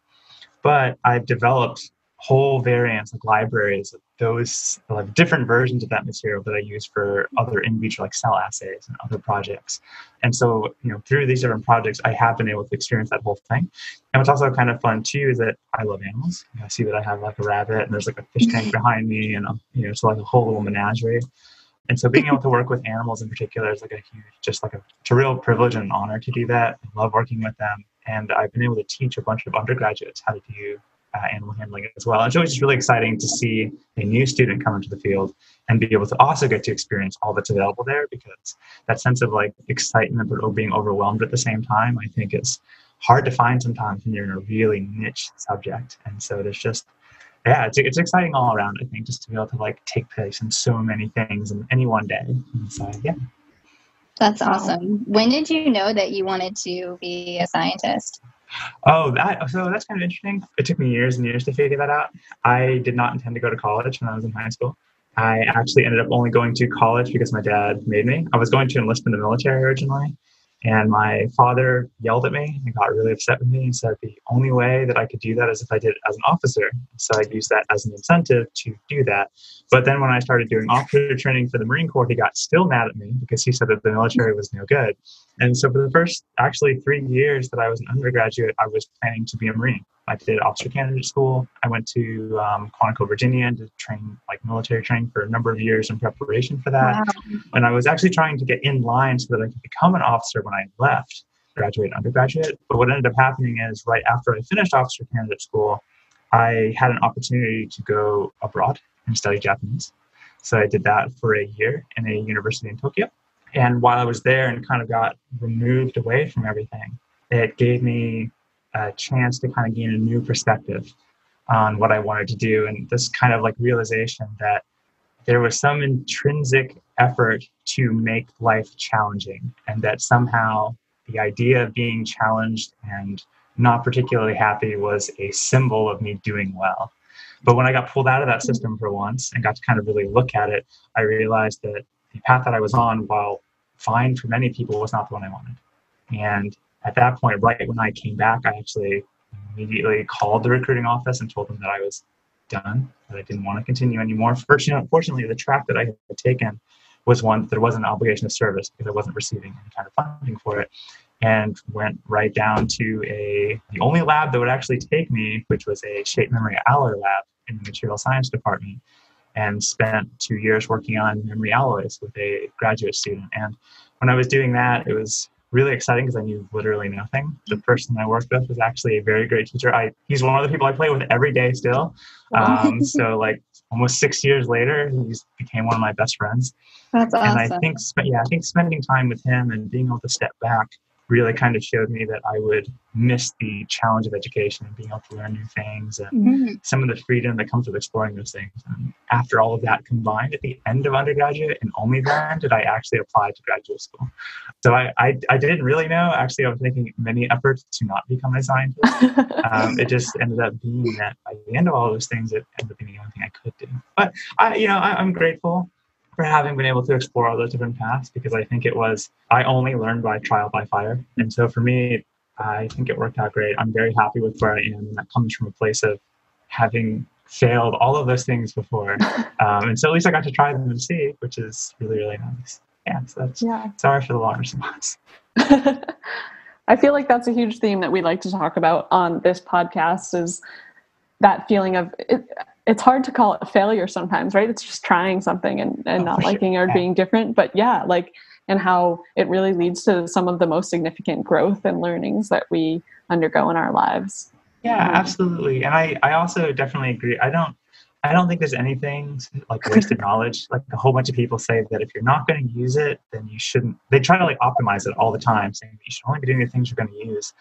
but I've developed whole variants, libraries of those different versions of that material that I use for other in vitro cell assays and other projects. And so, through these different projects, I have been able to experience that whole thing. And what's also kind of fun too is that I love animals. I see that I have a rabbit, and there's a fish tank behind me, and it's a whole little menagerie. And so being able to work with animals in particular is a huge, it's a real privilege and an honor to do that. I love working with them. And I've been able to teach a bunch of undergraduates how to do animal handling as well. And so it's just really exciting to see a new student come into the field and be able to also get to experience all that's available there, because that sense of excitement but being overwhelmed at the same time, I think is hard to find sometimes when you're in a really niche subject. And so there's just, it's exciting all around, I think, just to be able to take place in so many things in any one day. And so, That's awesome. When did you know that you wanted to be a scientist? So that's kind of interesting. It took me years and years to figure that out. I did not intend to go to college when I was in high school. I actually ended up only going to college because my dad made me. I was going to enlist in the military originally, and my father yelled at me and got really upset with me and said the only way that I could do that is if I did it as an officer. So I used that as an incentive to do that. But then when I started doing officer training for the Marine Corps, he got still mad at me because he said that the military was no good. And so for the first 3 years that I was an undergraduate, I was planning to be a Marine. I did officer candidate school. I went to Quantico, Virginia, and to train military training for a number of years in preparation for that. Wow. And I was actually trying to get in line so that I could become an officer when I left, graduate, undergraduate. But what ended up happening is right after I finished officer candidate school, I had an opportunity to go abroad and study Japanese. So I did that for a year in a university in Tokyo. And while I was there and kind of got removed away from everything, it gave me a chance to kind of gain a new perspective on what I wanted to do. And this kind of realization that there was some intrinsic effort to make life challenging, and that somehow the idea of being challenged and not particularly happy was a symbol of me doing well. But when I got pulled out of that system for once and got to kind of really look at it, I realized that the path that I was on, while fine for many people, was not the one I wanted. And at that point, right when I came back, I actually immediately called the recruiting office and told them that I was done, that I didn't want to continue anymore. Fortunately, the track that I had taken was one that there wasn't an obligation of service because I wasn't receiving any kind of funding for it, and went right down to the only lab that would actually take me, which was a shape memory alloy lab in the material science department, and spent 2 years working on memory alloys with a graduate student. And when I was doing that, it was really exciting because I knew literally nothing. The person I worked with was actually a very great teacher. He's one of the people I play with every day still. So like almost 6 years later, he's became one of my best friends. That's awesome. And I think spending time with him and being able to step back really kind of showed me that I would miss the challenge of education and being able to learn new things and some of the freedom that comes with exploring those things. And after all of that combined, at the end of undergraduate, and only then did I actually apply to graduate school. So I didn't really know. Actually, I was making many efforts to not become a scientist. It just ended up being that by the end of all those things, it ended up being the only thing I could do. But I'm grateful for having been able to explore all those different paths, because I think I only learned by trial by fire. And so for me, I think it worked out great. I'm very happy with where I am. And that comes from a place of having failed all of those things before. And so at least I got to try them and see, which is really, really nice. Yeah. So sorry for the long response. I feel like that's a huge theme that we like to talk about on this podcast, is that feeling of it. It's hard to call it a failure sometimes, right? It's just trying something and not liking or being different. But yeah, and how it really leads to some of the most significant growth and learnings that we undergo in our lives. Yeah, absolutely. And I also definitely agree. I don't think there's anything like wasted knowledge. Like a whole bunch of people say that if you're not going to use it, then you shouldn't. They try to optimize it all the time, saying that you should only be doing the things you're going to use.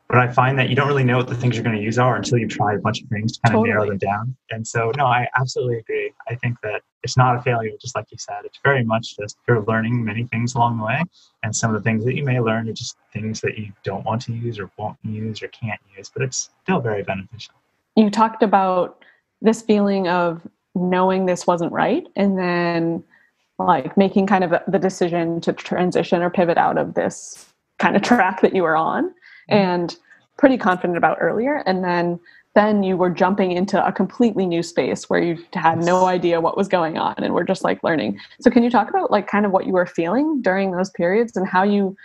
But I find that you don't really know what the things you're going to use are until you try a bunch of things to kind of narrow them down. And so, no, I absolutely agree. I think that it's not a failure, just like you said. It's very much just you're learning many things along the way. And some of the things that you may learn are just things that you don't want to use or won't use or can't use. But it's still very beneficial. You talked about this feeling of knowing this wasn't right, and then making kind of the decision to transition or pivot out of this kind of track that you were on and pretty confident about earlier. And then you were jumping into a completely new space where you had no idea what was going on and were just learning. So can you talk about kind of what you were feeling during those periods and how you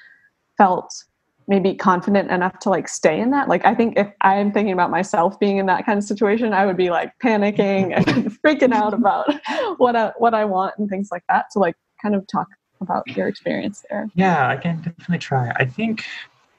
felt maybe confident enough to stay in that? I think if I'm thinking about myself being in that kind of situation, I would be panicking and freaking out about what I want and things like that. So kind of talk about your experience there. Yeah, I can definitely try. I think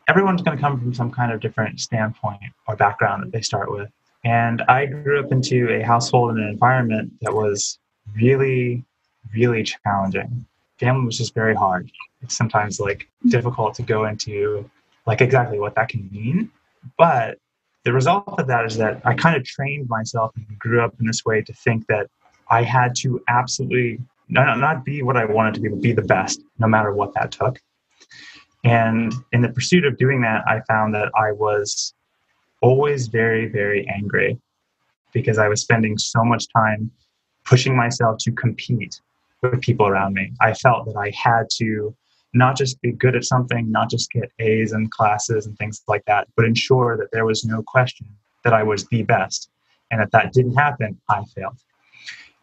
everyone's going to come from some kind of different standpoint or background that they start with. And I grew up into a household and an environment that was really, really challenging. Family was just very hard. It's sometimes difficult to go into exactly what that can mean. But the result of that is that I kind of trained myself and grew up in this way to think that I had to absolutely not be what I wanted to be, but be the best, no matter what that took. And in the pursuit of doing that, I found that I was always very, very angry because I was spending so much time pushing myself to compete with people around me. I felt that I had to not just be good at something, not just get A's in classes and things like that, but ensure that there was no question that I was the best. And if that didn't happen, I failed.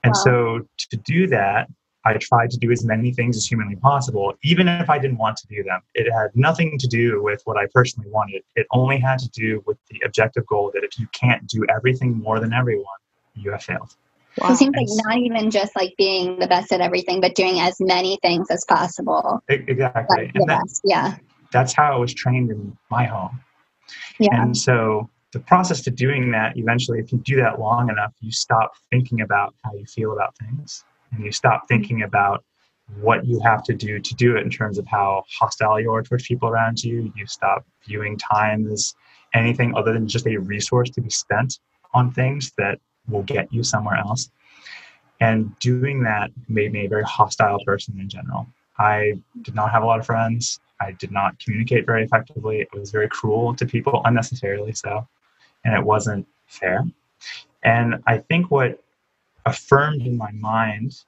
And so to do that, I tried to do as many things as humanly possible, even if I didn't want to do them. It had nothing to do with what I personally wanted. It only had to do with the objective goal that if you can't do everything more than everyone, you have failed. Wow. So it seems not even just being the best at everything, but doing as many things as possible. Exactly. And that's how I was trained in my home. Yeah. And so the process to doing that, eventually, if you do that long enough, you stop thinking about how you feel about things. And you stop thinking about what you have to do it in terms of how hostile you are towards people around you. You stop viewing time as anything other than just a resource to be spent on things that will get you somewhere else. And doing that made me a very hostile person in general. I did not have a lot of friends. I did not communicate very effectively. It was very cruel to people, unnecessarily so. And it wasn't fair. And I think what affirmed in my mind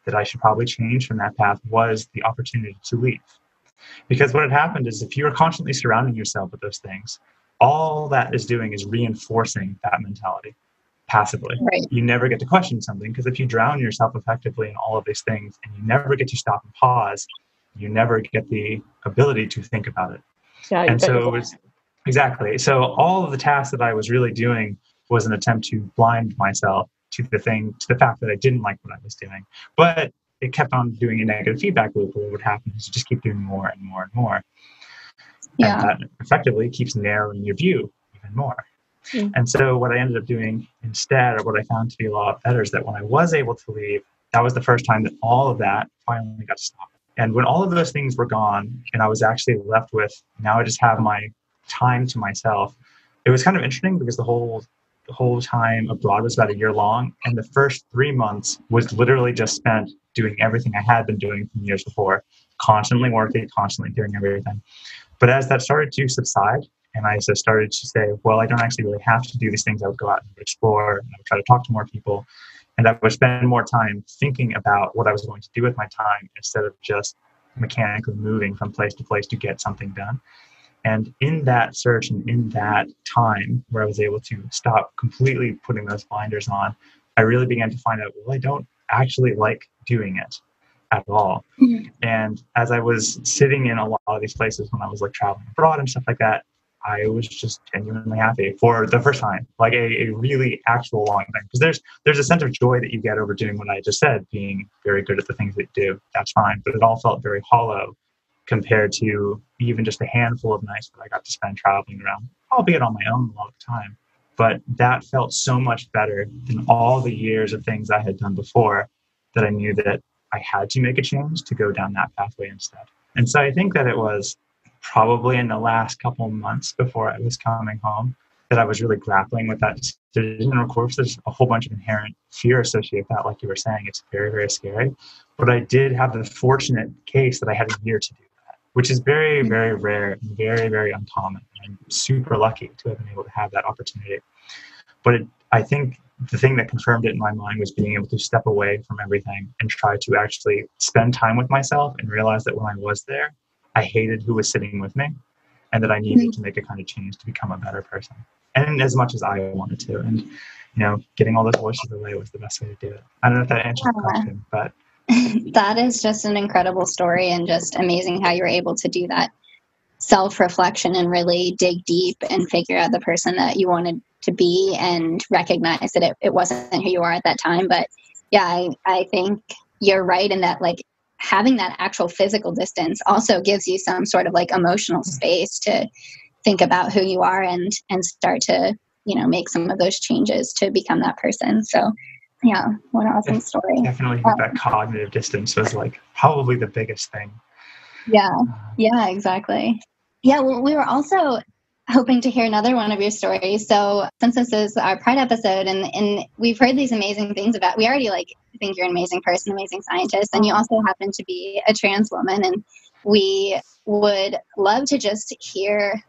that I should probably change from that path was the opportunity to leave. Because what had happened is if you are constantly surrounding yourself with those things, all that is doing is reinforcing that mentality passively. Right. You never get to question something, because if you drown yourself effectively in all of these things and you never get to stop and pause, you never get the ability to think about it. Yeah, And so it was exactly. So all of the tasks that I was really doing was an attempt to blind myself to the fact that I didn't like what I was doing. But it kept on doing a negative feedback loop where what would happen is you just keep doing more and more and more. Yeah. And that effectively keeps narrowing your view even more. Mm. And so what I ended up doing instead, or what I found to be a lot better, is that when I was able to leave, that was the first time that all of that finally got to stop. And when all of those things were gone and I was actually left with, now I just have my time to myself, it was kind of interesting because the whole time abroad was about a year long. And the first 3 months was literally just spent doing everything I had been doing from years before, constantly working, constantly doing everything. But as that started to subside, and I started to say, well, I don't actually really have to do these things. I would go out and explore, and I would try to talk to more people. And I would spend more time thinking about what I was going to do with my time instead of just mechanically moving from place to place to get something done. And in that search and in that time where I was able to stop completely putting those blinders on, I really began to find out, well, I don't actually like doing it at all. Mm-hmm. And as I was sitting in a lot of these places when I was like traveling abroad and stuff like that, I was just genuinely happy for the first time, like a really actual long time. Because there's a sense of joy that you get over doing what I just said, being very good at the things that you do. That's fine. But it all felt very hollow compared to even just a handful of nights that I got to spend traveling around, albeit on my own a lot of the time. But that felt so much better than all the years of things I had done before, that I knew that I had to make a change to go down that pathway instead. And so I think that it was probably in the last couple of months before I was coming home that I was really grappling with that decision. And of course, there's a whole bunch of inherent fear associated with that. Like you were saying, it's very, very scary. But I did have the fortunate case that I had a year to do that, which is very, very rare and very, very uncommon. I'm super lucky to have been able to have that opportunity. But I think the thing that confirmed it in my mind was being able to step away from everything and try to actually spend time with myself and realize that when I was there, I hated who was sitting with me and that I needed to make a kind of change to become a better person. And as much as I wanted to. And, getting all those voices away was the best way to do it. I don't know if that answers the question, but. That is just an incredible story, and just amazing how you were able to do that self-reflection and really dig deep and figure out the person that you wanted to be and recognize that it wasn't who you are at that time. But yeah, I think you're right in that, like, having that actual physical distance also gives you some sort of like emotional space to think about who you are and start to, make some of those changes to become that person. So yeah, what an awesome story. Definitely that cognitive distance was like probably the biggest thing. Yeah, exactly. Yeah, well, we were also hoping to hear another one of your stories. So since this is our Pride episode and we've heard these amazing things about, we already think you're an amazing person, amazing scientist, and you also happen to be a trans woman. And we would love to just hear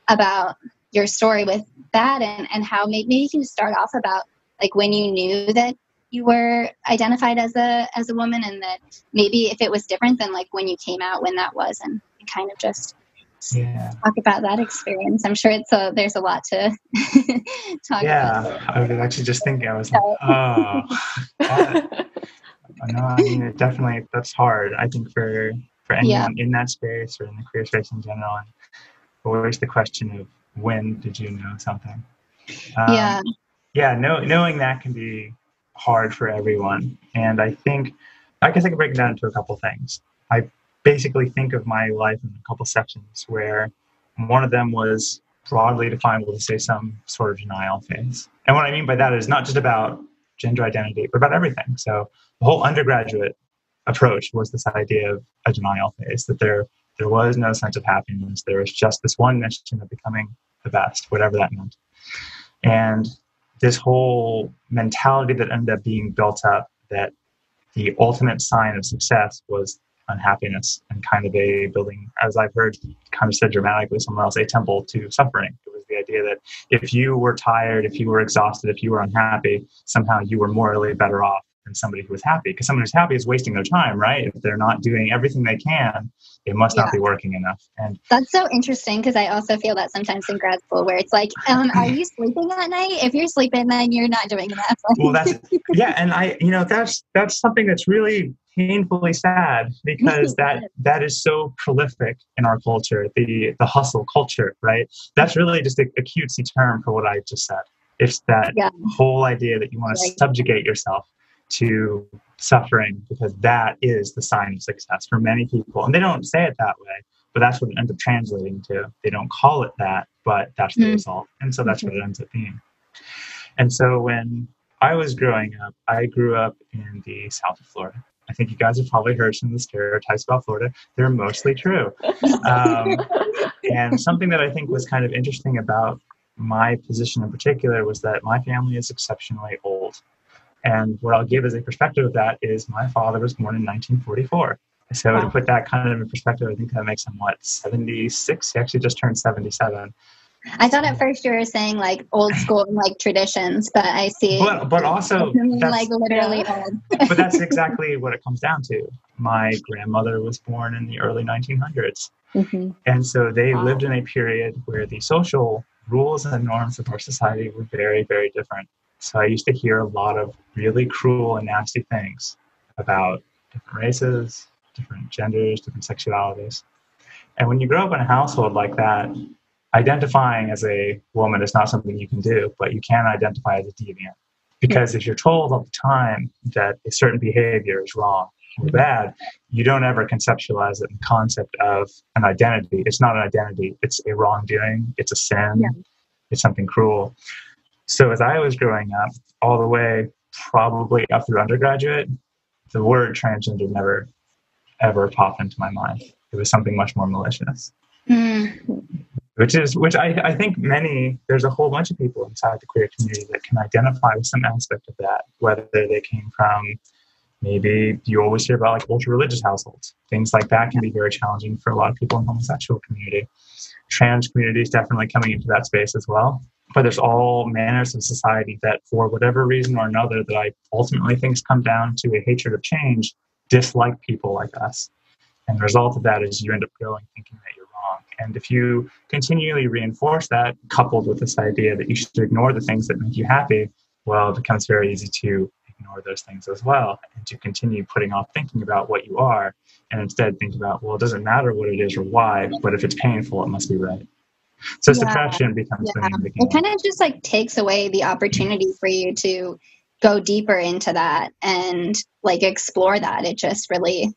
about your story with that and how maybe you can start off about like when you knew that you were identified as a woman, and that maybe if it was different than like when you came out, when that was, and kind of just talk about that experience. I'm sure there's a lot to talk about. Yeah, I was actually just thinking, I was like, no, I mean, it definitely, that's hard, I think, for anyone in that space or in the queer space in general. And always the question of when did you know something? Knowing that can be hard for everyone. And I think, I guess I can break it down into a couple things. I basically think of my life in a couple sections, where one of them was broadly definable to say some sort of denial phase. And what I mean by that is not just about gender identity, but about everything. So the whole undergraduate approach was this idea of a denial phase, that there was no sense of happiness. There was just this one mission of becoming the best, whatever that meant. And this whole mentality that ended up being built up that the ultimate sign of success was unhappiness, and kind of a building, as I've heard kind of said dramatically somewhere else, a temple to suffering. It was the idea that if you were tired, if you were exhausted, if you were unhappy, somehow you were morally better off than somebody who was happy. Because someone who's happy is wasting their time, right? If they're not doing everything they can, they must not be working enough. And that's so interesting, because I also feel that sometimes in grad school, where it's like, are you sleeping at night? If you're sleeping, then you're not doing enough. Well, that's that's something that's really painfully sad, because that is so prolific in our culture, the hustle culture, right? That's really just a cutesy term for what I just said. It's that whole idea that you want to subjugate yourself to suffering, because that is the sign of success for many people. And they don't say it that way, but that's what it ends up translating to. They don't call it that, but that's the result. And so that's what it ends up being. And so when I was growing up, I grew up in the south of Florida. I think you guys have probably heard some of the stereotypes about Florida. They're mostly true. And something that I think was kind of interesting about my position in particular was that my family is exceptionally old. And what I'll give as a perspective of that is my father was born in 1944. So to put that kind of in perspective, I think that makes him, 76? He actually just turned 77. I thought at first you were saying like old school like traditions, but I see. But also like literally old. But that's exactly what it comes down to. My grandmother was born in the early 1900s. And so they lived in a period where the social rules and norms of our society were very, very different. So I used to hear a lot of really cruel and nasty things about different races, different genders, different sexualities. And when you grow up in a household like that, identifying as a woman is not something you can do, but you can identify as a deviant. Because if you're told all the time that a certain behavior is wrong or bad, you don't ever conceptualize it in the concept of an identity. It's not an identity. It's a wrongdoing. It's a sin. It's something cruel. So as I was growing up, all the way probably up through undergraduate, the word transgender never, ever popped into my mind. It was something much more malicious. Which I think there's a whole bunch of people inside the queer community that can identify with some aspect of that, whether they came from, maybe you always hear about like ultra-religious households. Things like that can be very challenging for a lot of people in the homosexual community. Trans community is definitely coming into that space as well. But there's all manners of society that, for whatever reason or another, that I ultimately think come down to a hatred of change, dislike people like us. And the result of that is you end up going thinking that you're wrong. And if you continually reinforce that, coupled with this idea that you should ignore the things that make you happy, well, it becomes very easy to ignore those things as well, and to continue putting off thinking about what you are, and instead think about, well, it doesn't matter what it is or why, but if it's painful, it must be right. So suppression becomes the name of the game. It kind of just like takes away the opportunity for you to go deeper into that and like explore that. It just really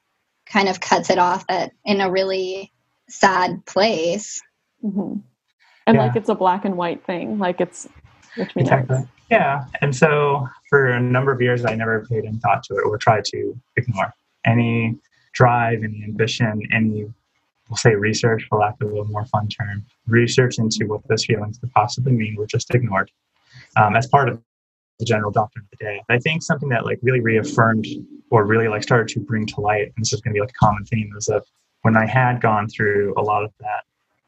kind of cuts it off in a really sad place. And like it's a black and white thing, like it's, which means Yeah. And so for a number of years, I never paid any thought to it or tried to ignore any drive, any ambition, any, we'll say research, for lack of a more fun term, research into what those feelings could possibly mean were just ignored as part of the general doctrine of the day. I think something that like really reaffirmed or really like started to bring to light, and this is going to be like a common theme, is that when I had gone through a lot of that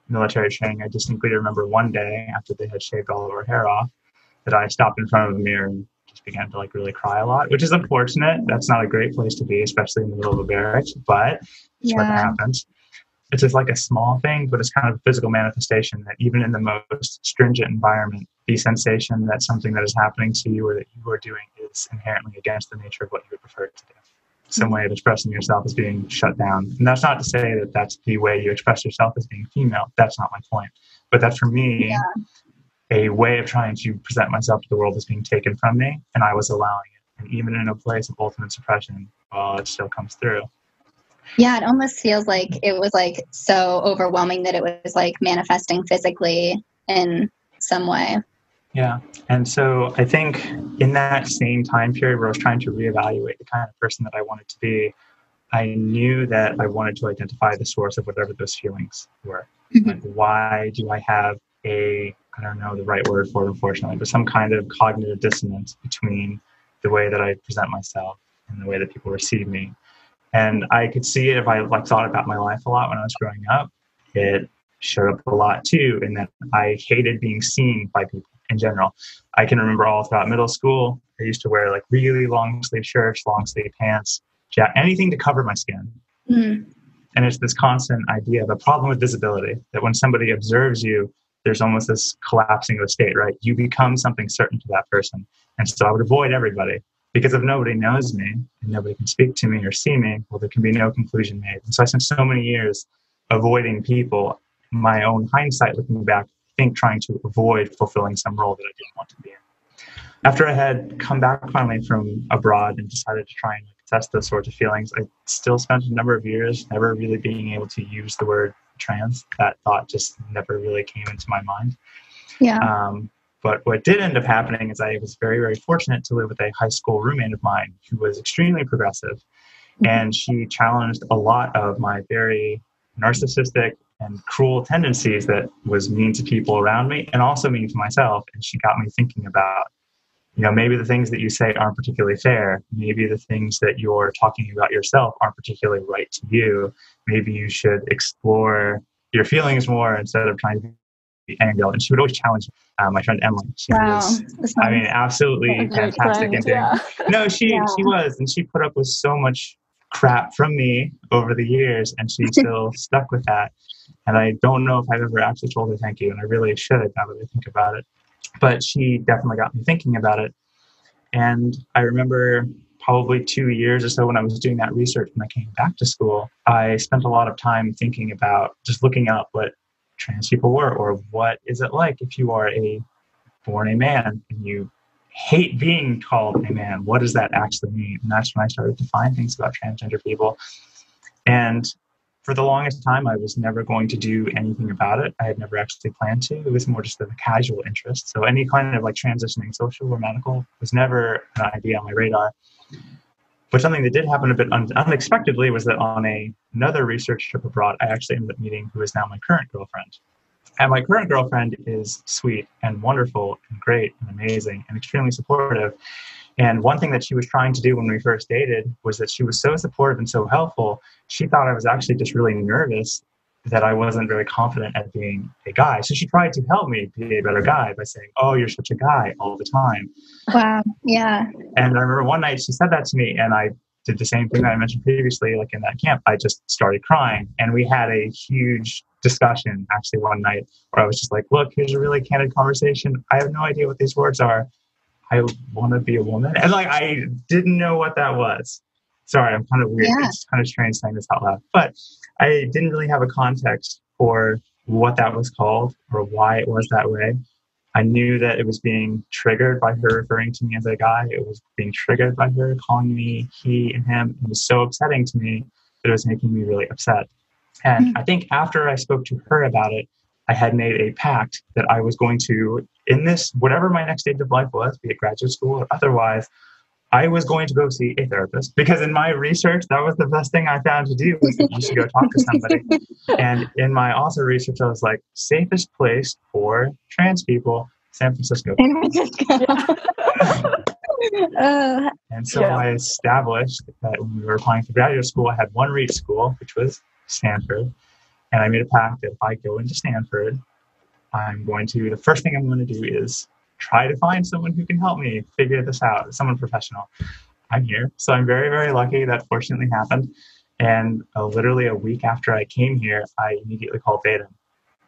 military training, I distinctly remember one day after they had shaved all of our hair off, that I stopped in front of the mirror and just began to like really cry a lot, which is unfortunate. That's not a great place to be, especially in the middle of a barracks, but it's what happens. It's just like a small thing, but it's kind of a physical manifestation that even in the most stringent environment, the sensation that something that is happening to you or that you are doing is inherently against the nature of what you would prefer to do. Some way of expressing yourself is being shut down. And that's not to say that that's the way you express yourself as being female. That's not my point. But that for me, a way of trying to present myself to the world is being taken from me, and I was allowing it. And even in a place of ultimate suppression, well, it still comes through. Yeah, it almost feels like it was like so overwhelming that it was like manifesting physically in some way. Yeah. And so I think in that same time period where I was trying to reevaluate the kind of person that I wanted to be, I knew that I wanted to identify the source of whatever those feelings were. Like, why do I have I don't know the right word for it, unfortunately, but some kind of cognitive dissonance between the way that I present myself in the way that people receive me. And I could see it if I like thought about my life a lot when I was growing up. It showed up a lot too, in that I hated being seen by people in general. I can remember all throughout middle school, I used to wear like really long sleeve shirts, long sleeve pants, anything to cover my skin. Mm. And it's this constant idea of a problem with visibility, that when somebody observes you, there's almost this collapsing of the state, right? You become something certain to that person. And so I would avoid everybody, because if nobody knows me and nobody can speak to me or see me, well, there can be no conclusion made. And so I spent so many years avoiding people. My own hindsight, looking back, I think trying to avoid fulfilling some role that I didn't want to be in. After I had come back finally from abroad and decided to try and test those sorts of feelings, I still spent a number of years never really being able to use the word trans. That thought just never really came into my mind. Yeah. But what did end up happening is I was very, very fortunate to live with a high school roommate of mine who was extremely progressive. And she challenged a lot of my very narcissistic and cruel tendencies that was mean to people around me and also mean to myself. And she got me thinking about, maybe the things that you say aren't particularly fair. Maybe the things that you're talking about yourself aren't particularly right to you. Maybe you should explore your feelings more instead of trying to be angry. And she would always challenge my friend Emily. She was, absolutely fantastic. No, she was. And she put up with so much crap from me over the years, and she still stuck with that. And I don't know if I've ever actually told her thank you, and I really should now that I think about it. But she definitely got me thinking about it. And I remember probably 2 years or so when I was doing that research, when I came back to school, I spent a lot of time thinking about just looking up what trans people were, or what is it like if you are born a man and you hate being called a man. What does that actually mean? And that's when I started to find things about transgender people. And for the longest time, I was never going to do anything about it. I had never actually planned to. It was more just a casual interest. So any kind of like transitioning, social or medical, was never an idea on my radar. But something that did happen a bit unexpectedly was that on another research trip abroad, I actually ended up meeting who is now my current girlfriend. And my current girlfriend is sweet and wonderful and great and amazing and extremely supportive. And one thing that she was trying to do when we first dated was that she was so supportive and so helpful. She thought I was actually just really nervous that I wasn't very confident at being a guy. So she tried to help me be a better guy by saying, "Oh, you're such a guy," all the time. Wow. Yeah. And I remember one night she said that to me, and I did the same thing that I mentioned previously, like in that camp. I just started crying, and we had a huge discussion actually one night where I was just like, "Look, here's a really candid conversation. I have no idea what these words are. I want to be a woman." And like, I didn't know what that was. Sorry, I'm kind of weird. Yeah. It's kind of strange saying this out loud, but I didn't really have a context for what that was called or why it was that way. I knew that it was being triggered by her referring to me as a guy. It was being triggered by her calling me he and him. It was so upsetting to me that it was making me really upset. And I think after I spoke to her about it, I had made a pact that I was going to, in this, whatever my next stage of life was, be it graduate school or otherwise, I was going to go see a therapist, because in my research, that was the best thing I found to do, was that you should go talk to somebody. And in my also research, I was like, safest place for trans people, San Francisco. And so I established that when we were applying for graduate school, I had one reach school, which was Stanford. And I made a pact that if I go into Stanford, the first thing I'm going to do is try to find someone who can help me figure this out, someone professional. I'm here. So I'm very, very lucky that fortunately happened. And literally a week after I came here, I immediately called Beta,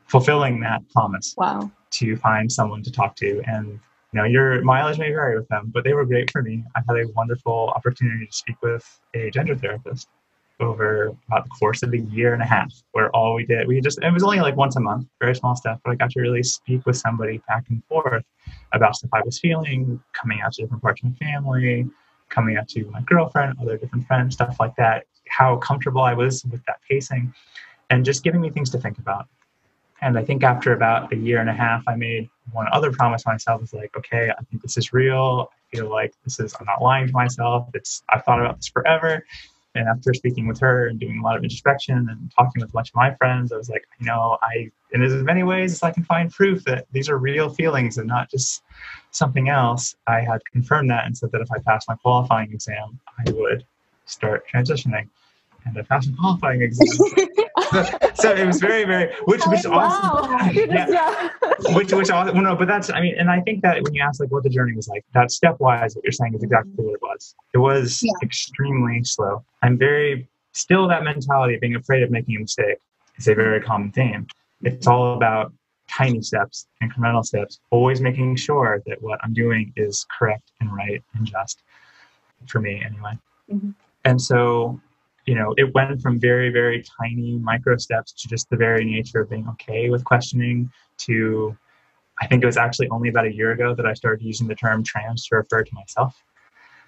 fulfilling that promise. Wow. To find someone to talk to. And your mileage may vary with them, but they were great for me. I had a wonderful opportunity to speak with a gender therapist over about the course of a year and a half, where all we did, it was only like once a month, very small stuff, but I got to really speak with somebody back and forth about stuff I was feeling, coming out to different parts of my family, coming out to my girlfriend, other different friends, stuff like that, how comfortable I was with that pacing, and just giving me things to think about. And I think after about a year and a half, I made one other promise to myself. Was like, okay, I think this is real. I feel like I'm not lying to myself. I've thought about this forever. And after speaking with her and doing a lot of introspection and talking with a bunch of my friends, I was like, in as many ways as I can find proof that these are real feelings and not just something else, I had confirmed that and said that if I passed my qualifying exam, I would start transitioning. And I passed my qualifying exam. So it was very, very, which awesome. Yeah. Which awesome. Well, no, but that's, and I think that when you ask like what the journey was like, that stepwise, what you're saying is exactly what it was. It was extremely slow. I'm still that mentality of being afraid of making a mistake is a very common theme. It's all about tiny steps, incremental steps, always making sure that what I'm doing is correct and right and just, for me anyway. Mm-hmm. And so, it went from very, very tiny micro steps to just the very nature of being okay with questioning to, I think it was actually only about a year ago that I started using the term trans to refer to myself.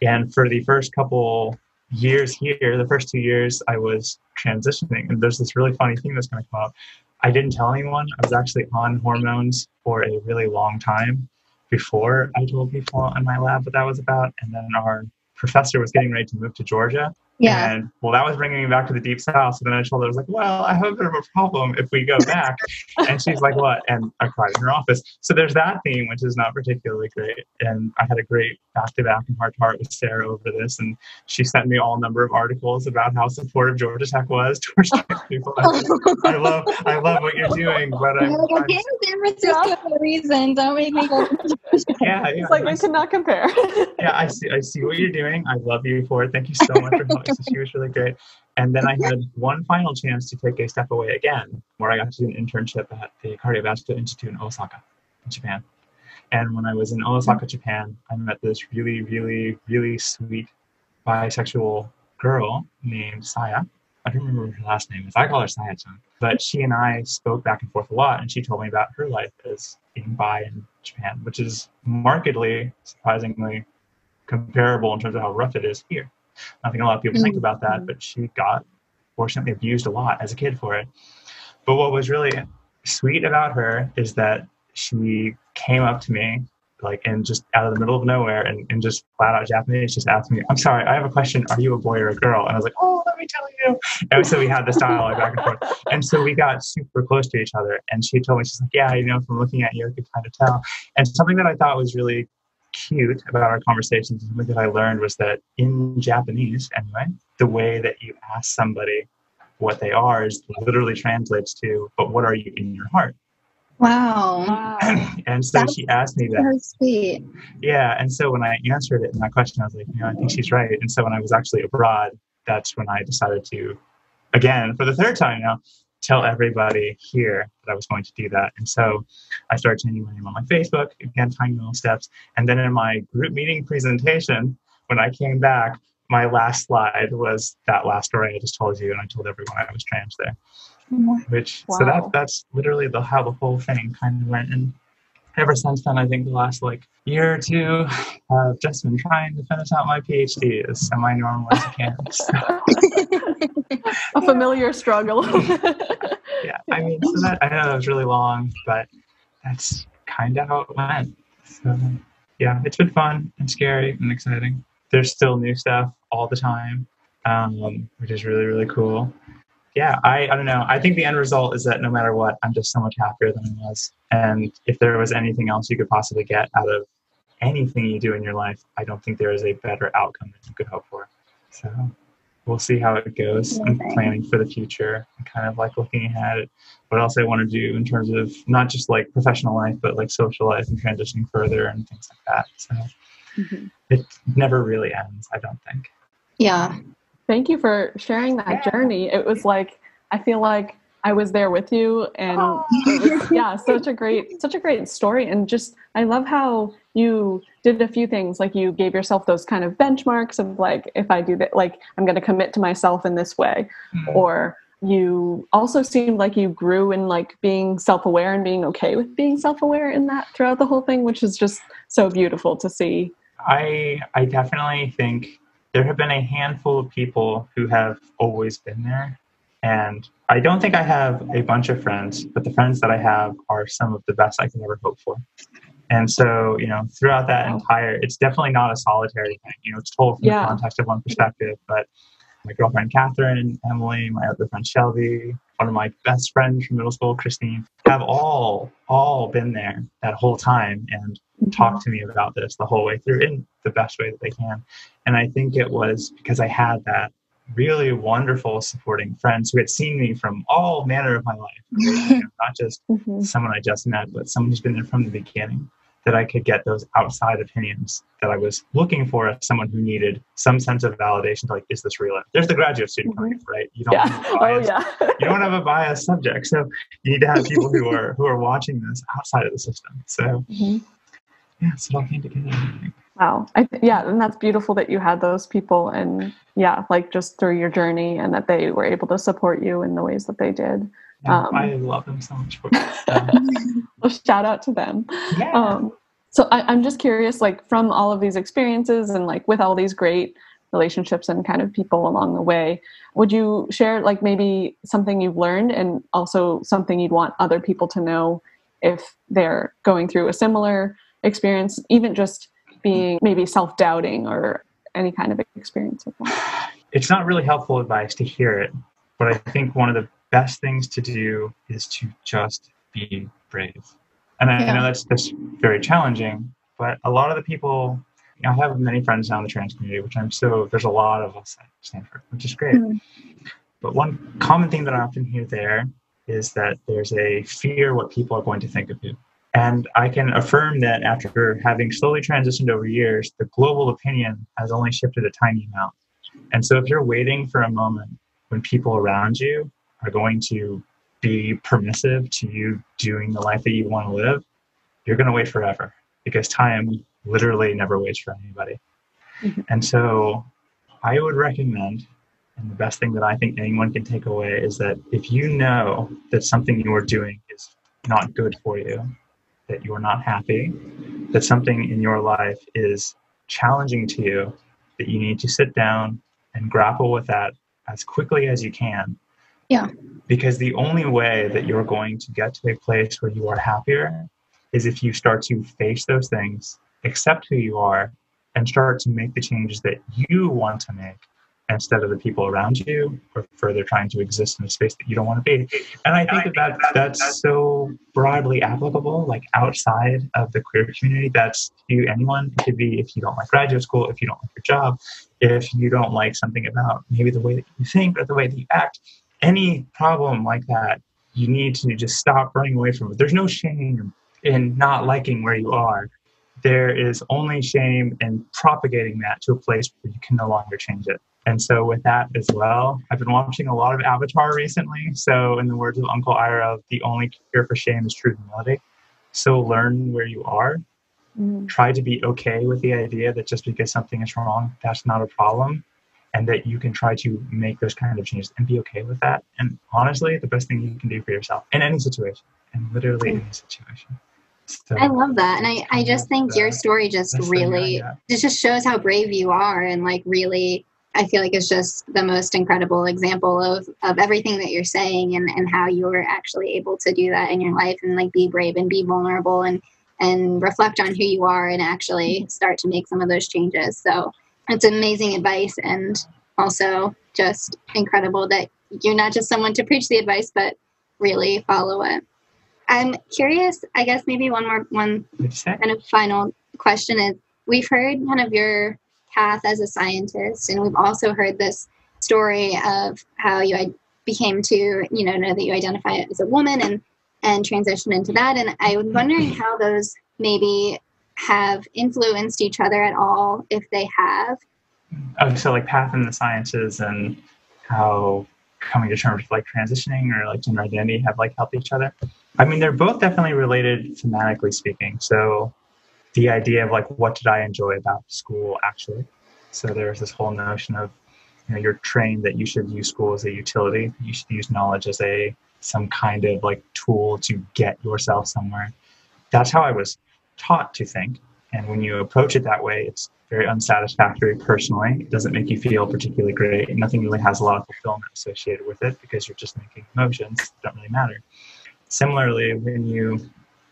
And for the first couple years here, the first 2 years, I was transitioning. And there's this really funny thing that's going to come up. I didn't tell anyone. I was actually on hormones for a really long time before I told people in my lab what that was about. And then our professor was getting ready to move to Georgia. Yeah. And that was bringing me back to the deep south. So then I told her, I was like, well, I have a bit of a problem if we go back. And she's like, what? And I cried in her office. So there's that theme, which is not particularly great. And I had a great back-to-back and heart-to-heart with Sarah over this. And she sent me all number of articles about how supportive Georgia Tech was towards trans people. I love what you're doing. But I'm in San Francisco for a reason. Don't make me go. Yeah. It's like, we cannot compare. Yeah, I see what you're doing. I love you for it. Thank you so much for helping. She was really great. And then I had one final chance to take a step away again, where I got to do an internship at the Cardiovascular Institute in Osaka, in Japan. And when I was in Osaka, Japan, I met this really, really, really sweet bisexual girl named Saya. I don't remember what her last name is. I call her Saya-chan. But she and I spoke back and forth a lot, and she told me about her life as being bi in Japan, which is markedly, surprisingly comparable in terms of how rough it is here. I think a lot of people think about that, but she got, fortunately, abused a lot as a kid for it. But what was really sweet about her is that she came up to me, and just out of the middle of nowhere, and just flat out Japanese, just asked me, I'm sorry, I have a question. Are you a boy or a girl? And I was like, oh, let me tell you. And so we had this dialogue back and forth. And so we got super close to each other. And she told me, she's like, yeah, from looking at you, I could kind of tell. And something that I thought was really cute about our conversations, something that I learned was that in Japanese, anyway, the way that you ask somebody what they are is literally translates to, but what are you in your heart? Wow. And so she asked me that. So sweet. Yeah. And so when I answered it in that question, I was like, I think she's right. And so when I was actually abroad, that's when I decided to, again, for the third time now, tell everybody here that I was going to do that. And so I started changing my name on my Facebook, again, tiny little steps. And then in my group meeting presentation, when I came back, my last slide was that last story I just told you, and I told everyone I was trans there. So that's literally how the whole thing kind of went. And ever since then, I think the last year or two, I've just been trying to finish out my Ph.D. as semi-normal as I can. So. A familiar struggle. Yeah, I know that was really long, but that's kind of how it went. So yeah, it's been fun and scary and exciting. There's still new stuff all the time, which is really, really cool. Yeah, I don't know. I think the end result is that no matter what, I'm just so much happier than I was. And if there was anything else you could possibly get out of anything you do in your life, I don't think there is a better outcome that you could hope for. So we'll see how it goes. I'm planning for the future and kind of looking ahead at what else I want to do in terms of not just professional life, but social life and transitioning further and things like that. So it never really ends, I don't think. Yeah. Thank you for sharing that journey. It was I feel like I was there with you, and it was, such a great story. And just, I love how you did a few things, you gave yourself those kind of benchmarks of if I do that, I'm going to commit to myself in this way. Or you also seemed like you grew in being self-aware and being okay with being self-aware in that throughout the whole thing, which is just so beautiful to see. I definitely think there have been a handful of people who have always been there. And I don't think I have a bunch of friends, but the friends that I have are some of the best I could ever hope for. And so, throughout that it's definitely not a solitary thing. It's told from the context of one perspective, but my girlfriend, Catherine, Emily, my other friend, Shelby, one of my best friends from middle school, Christine, have all been there that whole time and talked to me about this the whole way through in the best way that they can. And I think it was because I had that really wonderful supporting friends who had seen me from all manner of my life, not just someone I just met, but someone who's been there from the beginning, that I could get those outside opinions that I was looking for as someone who needed some sense of validation to, like, is this real? There's the graduate student point, right? You don't have a bias, you don't have a biased subject. So you need to have people who are watching this outside of the system. So yeah, so it all came together, I think. Wow. And that's beautiful that you had those people, and like just through your journey, and that they were able to support you in the ways that they did. Yeah, I love them so much for Well, shout out to them. Yeah. So I'm just curious, like, from all of these experiences and like with all these great relationships and kind of people along the way, would you share like maybe something you've learned and also something you'd want other people to know if they're going through a similar experience, even just being maybe self-doubting or any kind of experience with that? It's not really helpful advice to hear it, but I think one of the best things to do is to just be brave. And I know that's very challenging, but a lot of the people, I have many friends now in the trans community, there's a lot of us at Stanford, which is great. But one common thing that I often hear there is that there's a fear what people are going to think of you. And I can affirm that after having slowly transitioned over years, the global opinion has only shifted a tiny amount. And so if you're waiting for a moment when people around you are going to be permissive to you doing the life that you want to live, you're going to wait forever, because time literally never waits for anybody. And so I would recommend, and the best thing that I think anyone can take away, is that if you know that something you're doing is not good for you, that you're not happy, that something in your life is challenging to you, that you need to sit down and grapple with that as quickly as you can. Yeah. Because the only way that you're going to get to a place where you are happier is if you start to face those things, accept who you are, and start to make the changes that you want to make, instead of the people around you, or further trying to exist in a space that you don't want to be. And I think that's so broadly applicable, like outside of the queer community. That's to anyone. It could be if you don't like graduate school, if you don't like your job, if you don't like something about maybe the way that you think or the way that you act. Any problem like that, you need to just stop running away from it. There's no shame in not liking where you are. There is only shame in propagating that to a place where you can no longer change it. And so with that as well, I've been watching a lot of Avatar recently. So in the words of Uncle Ira, the only cure for shame is true humility. So learn where you are. Try to be okay with the idea that just because something is wrong, that's not a problem. And that you can try to make those kind of changes and be okay with that. And honestly, the best thing you can do for yourself in any situation, and literally any situation. So, I love that. And I just think your story just really, it just shows how brave you are. And like really, I feel like it's just the most incredible example of everything that you're saying, and how you're actually able to do that in your life, and like be brave and be vulnerable and reflect on who you are and actually start to make some of those changes. So it's amazing advice, and also just incredible that you're not just someone to preach the advice, but really follow it. I'm curious, I guess maybe one kind of final question is, we've heard kind of your path as a scientist, and we've also heard this story of how you became to, know that you identify as a woman and transition into that. And I was wondering how those maybe have influenced each other at all, if they have. Oh, so like path in the sciences and how coming to terms with like transitioning or like gender identity have like helped each other. I mean, they're both definitely related thematically speaking. So the idea of like, what did I enjoy about school actually? So there's this whole notion of, you're trained that you should use school as a utility. You should use knowledge as some kind of like tool to get yourself somewhere. That's how I was taught to think. And when you approach it that way, it's very unsatisfactory personally. It doesn't make you feel particularly great. Nothing really has a lot of fulfillment associated with it, because you're just making emotions that don't really matter. Similarly, when you,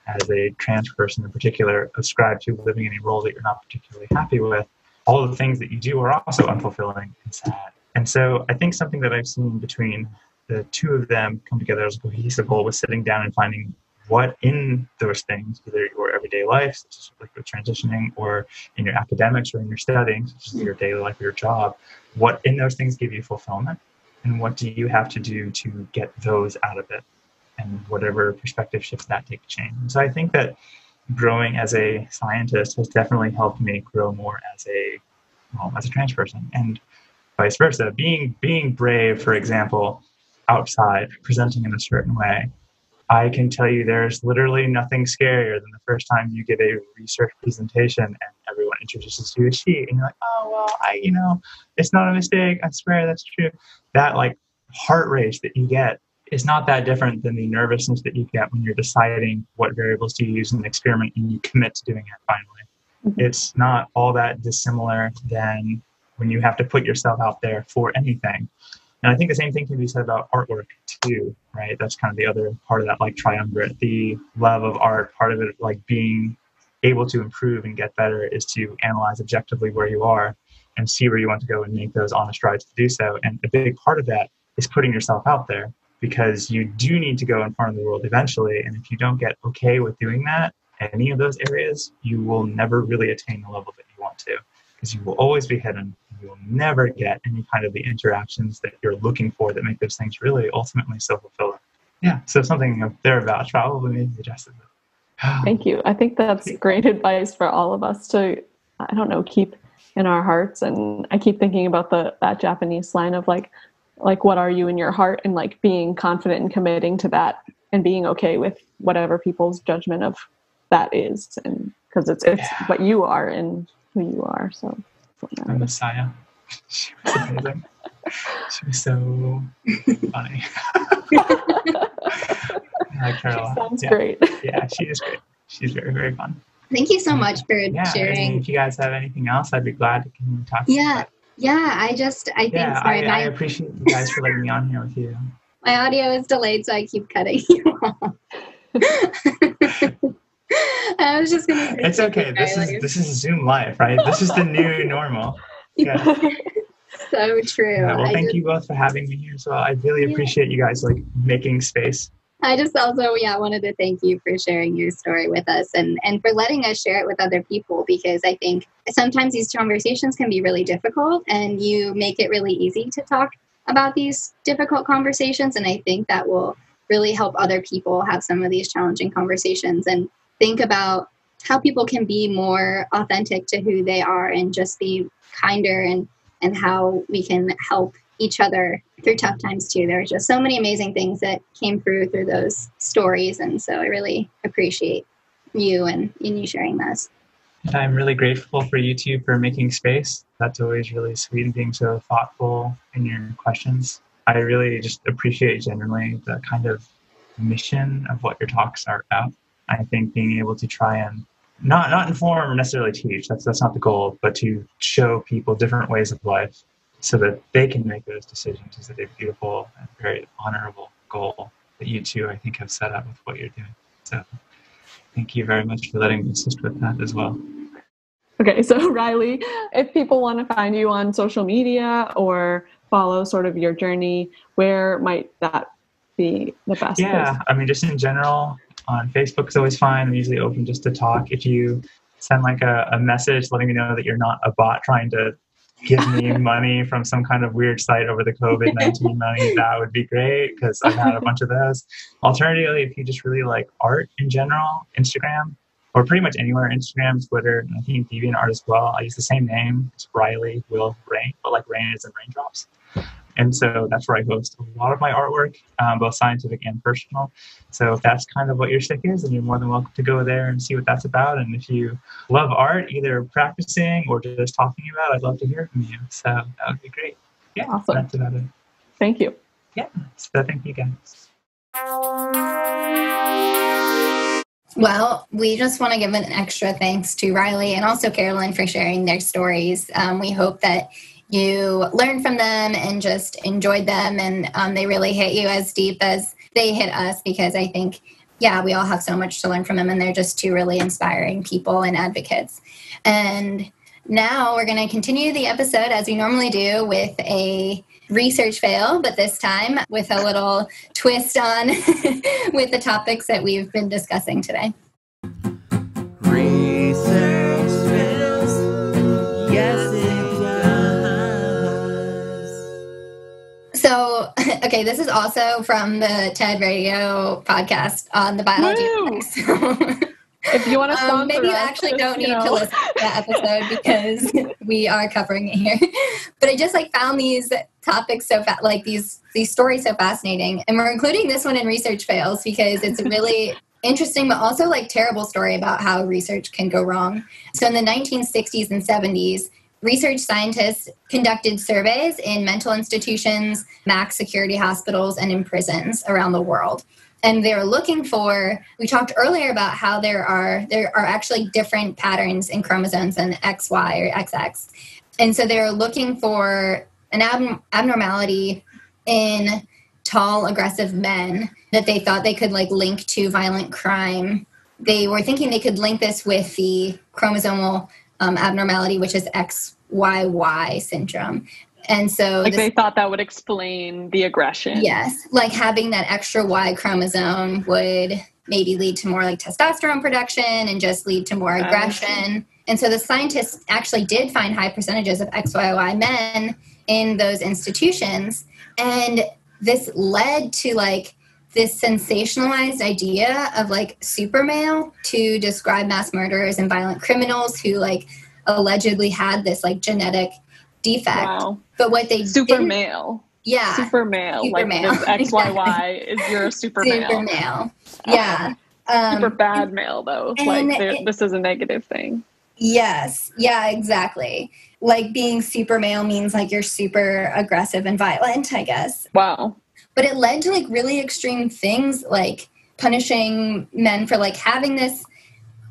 as a trans person in particular, ascribe to living in a role that you're not particularly happy with, all of the things that you do are also unfulfilling and sad. And so I think something that I've seen between the two of them come together as a cohesive goal was sitting down and finding what in those things, either your everyday life, such as like with transitioning, or in your academics or in your studying, such as your daily life or your job, what in those things give you fulfillment, and what do you have to do to get those out of it, and whatever perspective shifts that take to change. And so I think that growing as a scientist has definitely helped me grow more as a trans person, and vice versa. Being brave, for example, outside, presenting in a certain way, I can tell you there's literally nothing scarier than the first time you get a research presentation and everyone introduces you to a sheet and you're like, oh, well, it's not a mistake. I swear that's true. That like heart rate that you get is not that different than the nervousness that you get when you're deciding what variables to use in an experiment and you commit to doing it finally. Mm-hmm. It's not all that dissimilar than when you have to put yourself out there for anything. And I think the same thing can be said about artwork too, right? That's kind of the other part of that like triumvirate. The love of art, part of it, like being able to improve and get better, is to analyze objectively where you are and see where you want to go and make those honest strides to do so. And a big part of that is putting yourself out there, because you do need to go in front of the world eventually. And if you don't get okay with doing that in any of those areas, you will never really attain the level that you want to, because you will always be hidden. You will never get any kind of the interactions that you're looking for that make those things really ultimately so fulfilling. Yeah, so something thereabouts probably maybe suggested that. Thank you. I think that's great advice for all of us to, keep in our hearts. And I keep thinking about that Japanese line of like, what are you in your heart, and like being confident and committing to that and being okay with whatever people's judgment of that is. And because it's what you are and who you are. So the Messiah. She was amazing. She was so funny. She sounds great. Yeah, she is great. She's very, very fun. Thank you so much for sharing. If you guys have anything else, I'd be glad to continue talking about it. Yeah, I think I appreciate you guys for letting me on here with you. My audio is delayed, so I keep cutting you off. I was just gonna say, it's okay. This is Zoom life, right? This is the new normal. Yeah. So true. Yeah, well, thank you both for having me here as well. I really appreciate you guys like making space. I just also wanted to thank you for sharing your story with us and for letting us share it with other people, because I think sometimes these conversations can be really difficult, and you make it really easy to talk about these difficult conversations, and I think that will really help other people have some of these challenging conversations and think about how people can be more authentic to who they are and just be kinder, and how we can help each other through tough times too. There's just so many amazing things that came through those stories. And so I really appreciate you and you sharing this. I'm really grateful for you two for making space. That's always really sweet, and being so thoughtful in your questions. I really just appreciate generally the kind of mission of what your talks are about. I think being able to try and not inform or necessarily teach, that's not the goal, but to show people different ways of life so that they can make those decisions is a beautiful and very honorable goal that you two, I think, have set up with what you're doing. So thank you very much for letting me assist with that as well. Okay, so Riley, if people want to find you on social media or follow sort of your journey, where might that be the best place? I mean, just in general, on Facebook is always fine. I'm usually open just to talk. If you send like a message letting me know that you're not a bot trying to give me money from some kind of weird site over the COVID-19 money, that would be great, because I've had a bunch of those. Alternatively, if you just really like art in general, Instagram, or pretty much anywhere, Instagram, Twitter, and I think DeviantArt as well. I use the same name. It's Riley Will Rain, but like rain is in raindrops. And so that's where I host a lot of my artwork, both scientific and personal. So if that's kind of what your shtick is, then you're more than welcome to go there and see what that's about. And if you love art, either practicing or just talking about, I'd love to hear from you. So that would be great. Yeah, awesome. That's about it. Thank you. Yeah, so thank you guys. Well, we just want to give an extra thanks to Riley and also Carolyn for sharing their stories. We hope that you learned from them and just enjoyed them, and they really hit you as deep as they hit us, because I think, we all have so much to learn from them, and they're just two really inspiring people and advocates. And now we're going to continue the episode as we normally do with a research fail, but this time with a little twist on with the topics that we've been discussing today. Research fails. Yes, it does. So, okay, this is also from the TED Radio podcast on the biology of sex. If you want to sponsor maybe you us, actually just, don't need to listen to that episode because we are covering it here. But I just found these topics these stories so fascinating, and we're including this one in research fails because it's a really interesting but also terrible story about how research can go wrong. So in the 1960s and 70s, research scientists conducted surveys in mental institutions, max security hospitals, and in prisons around the world. And they're looking for, we talked earlier about how there are actually different patterns in chromosomes than XY or XX. And so they're looking for an abnormality in tall, aggressive men that they thought they could link to violent crime. They were thinking they could link this with the chromosomal abnormality, which is XYY syndrome. And so they thought that would explain the aggression. Yes. Having that extra Y chromosome would maybe lead to more testosterone production and just lead to more aggression. And so the scientists actually did find high percentages of XYY men in those institutions. And this led to this sensationalized idea of super male to describe mass murderers and violent criminals who allegedly had this genetic defect. Wow. But what they super male. Yeah. Super male. Super male. XYY is your super male. Super male. Yeah. Super bad male though. This is a negative thing. Yes. Yeah, exactly. Being super male means you're super aggressive and violent, I guess. Wow. But it led to really extreme things punishing men for having this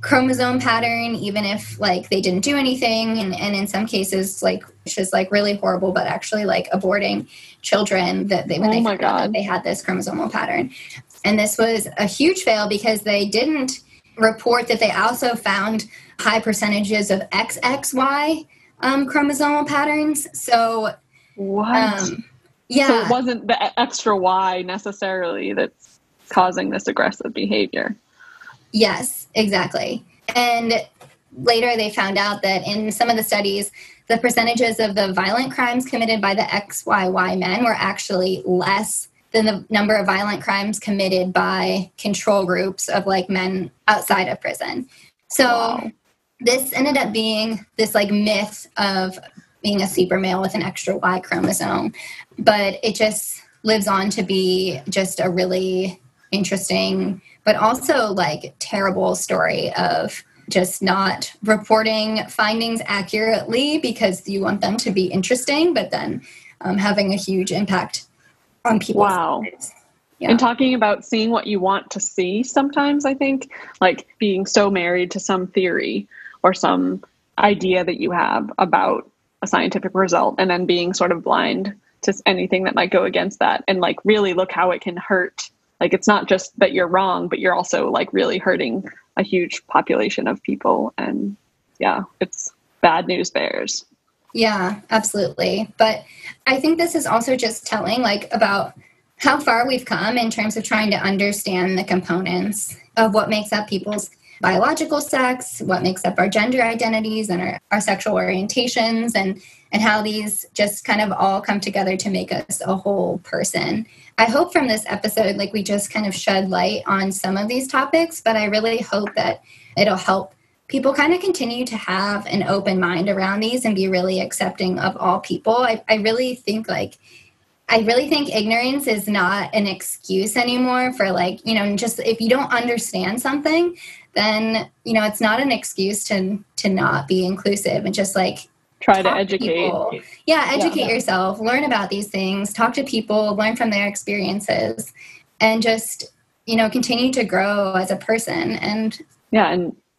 chromosome pattern, even if they didn't do anything, and in some cases which is really horrible, but actually aborting children that they found out that they had this chromosomal pattern. And this was a huge fail because they didn't report that they also found high percentages of XXY chromosomal patterns. So what? Yeah. So it wasn't the extra Y necessarily that's causing this aggressive behavior. Yes, exactly. And later they found out that in some of the studies, the percentages of the violent crimes committed by the XYY men were actually less than the number of violent crimes committed by control groups of men outside of prison. So this ended up being this myth of being a super male with an extra Y chromosome. But it just lives on to be just a really interesting but also terrible story of just not reporting findings accurately because you want them to be interesting, but then having a huge impact on people's lives. Yeah. And talking about seeing what you want to see sometimes, I think, being so married to some theory or some idea that you have about a scientific result and then being sort of blind to anything that might go against that and really look how it can hurt. It's not just that you're wrong, but you're also really hurting a huge population of people. And yeah, it's bad news bears. Yeah, absolutely. But I think this is also just telling about how far we've come in terms of trying to understand the components of what makes up people's biological sex, what makes up our gender identities and our sexual orientations, and how these just kind of all come together to make us a whole person. I hope from this episode, we just kind of shed light on some of these topics, but I really hope that it'll help people kind of continue to have an open mind around these and be really accepting of all people. I really think ignorance is not an excuse anymore for just if you don't understand something, then, it's not an excuse to not be inclusive and just try to educate. Educate yourself, learn about these things, talk to people, learn from their experiences, and just, continue to grow as a person. And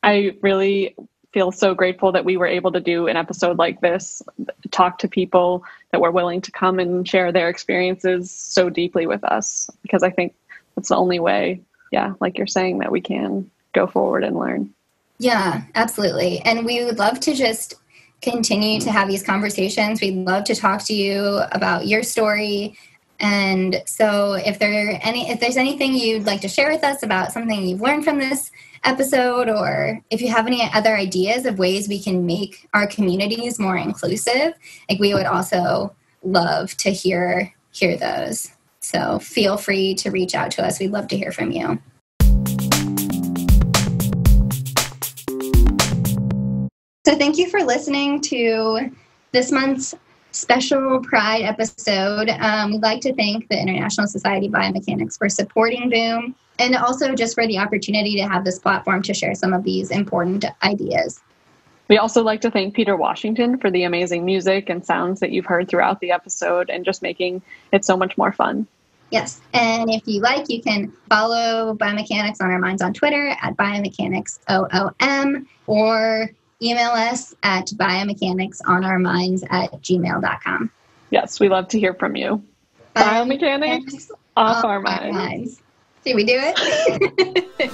I really feel so grateful that we were able to do an episode like this, talk to people that were willing to come and share their experiences so deeply with us, because I think that's the only way, like you're saying, that we can go forward and learn. Yeah, absolutely. And we would love to just continue to have these conversations. We'd love to talk to you about your story. And so if there's anything you'd like to share with us about something you've learned from this episode, or if you have any other ideas of ways we can make our communities more inclusive, like, we would also love to hear those. So feel free to reach out to us. We'd love to hear from you. So thank you for listening to this month's special Pride episode. We'd like to thank the International Society of Biomechanics for supporting Boom, and also just for the opportunity to have this platform to share some of these important ideas. We also like to thank Peter Washington for the amazing music and sounds that you've heard throughout the episode and just making it so much more fun. Yes, and if you like, you can follow Biomechanics on Our Minds on Twitter at BiomechanicsOOM, or email us at biomechanicsOnOurMinds@gmail.com. Yes, we love to hear from you. Biomechanics off our minds. See, we do it.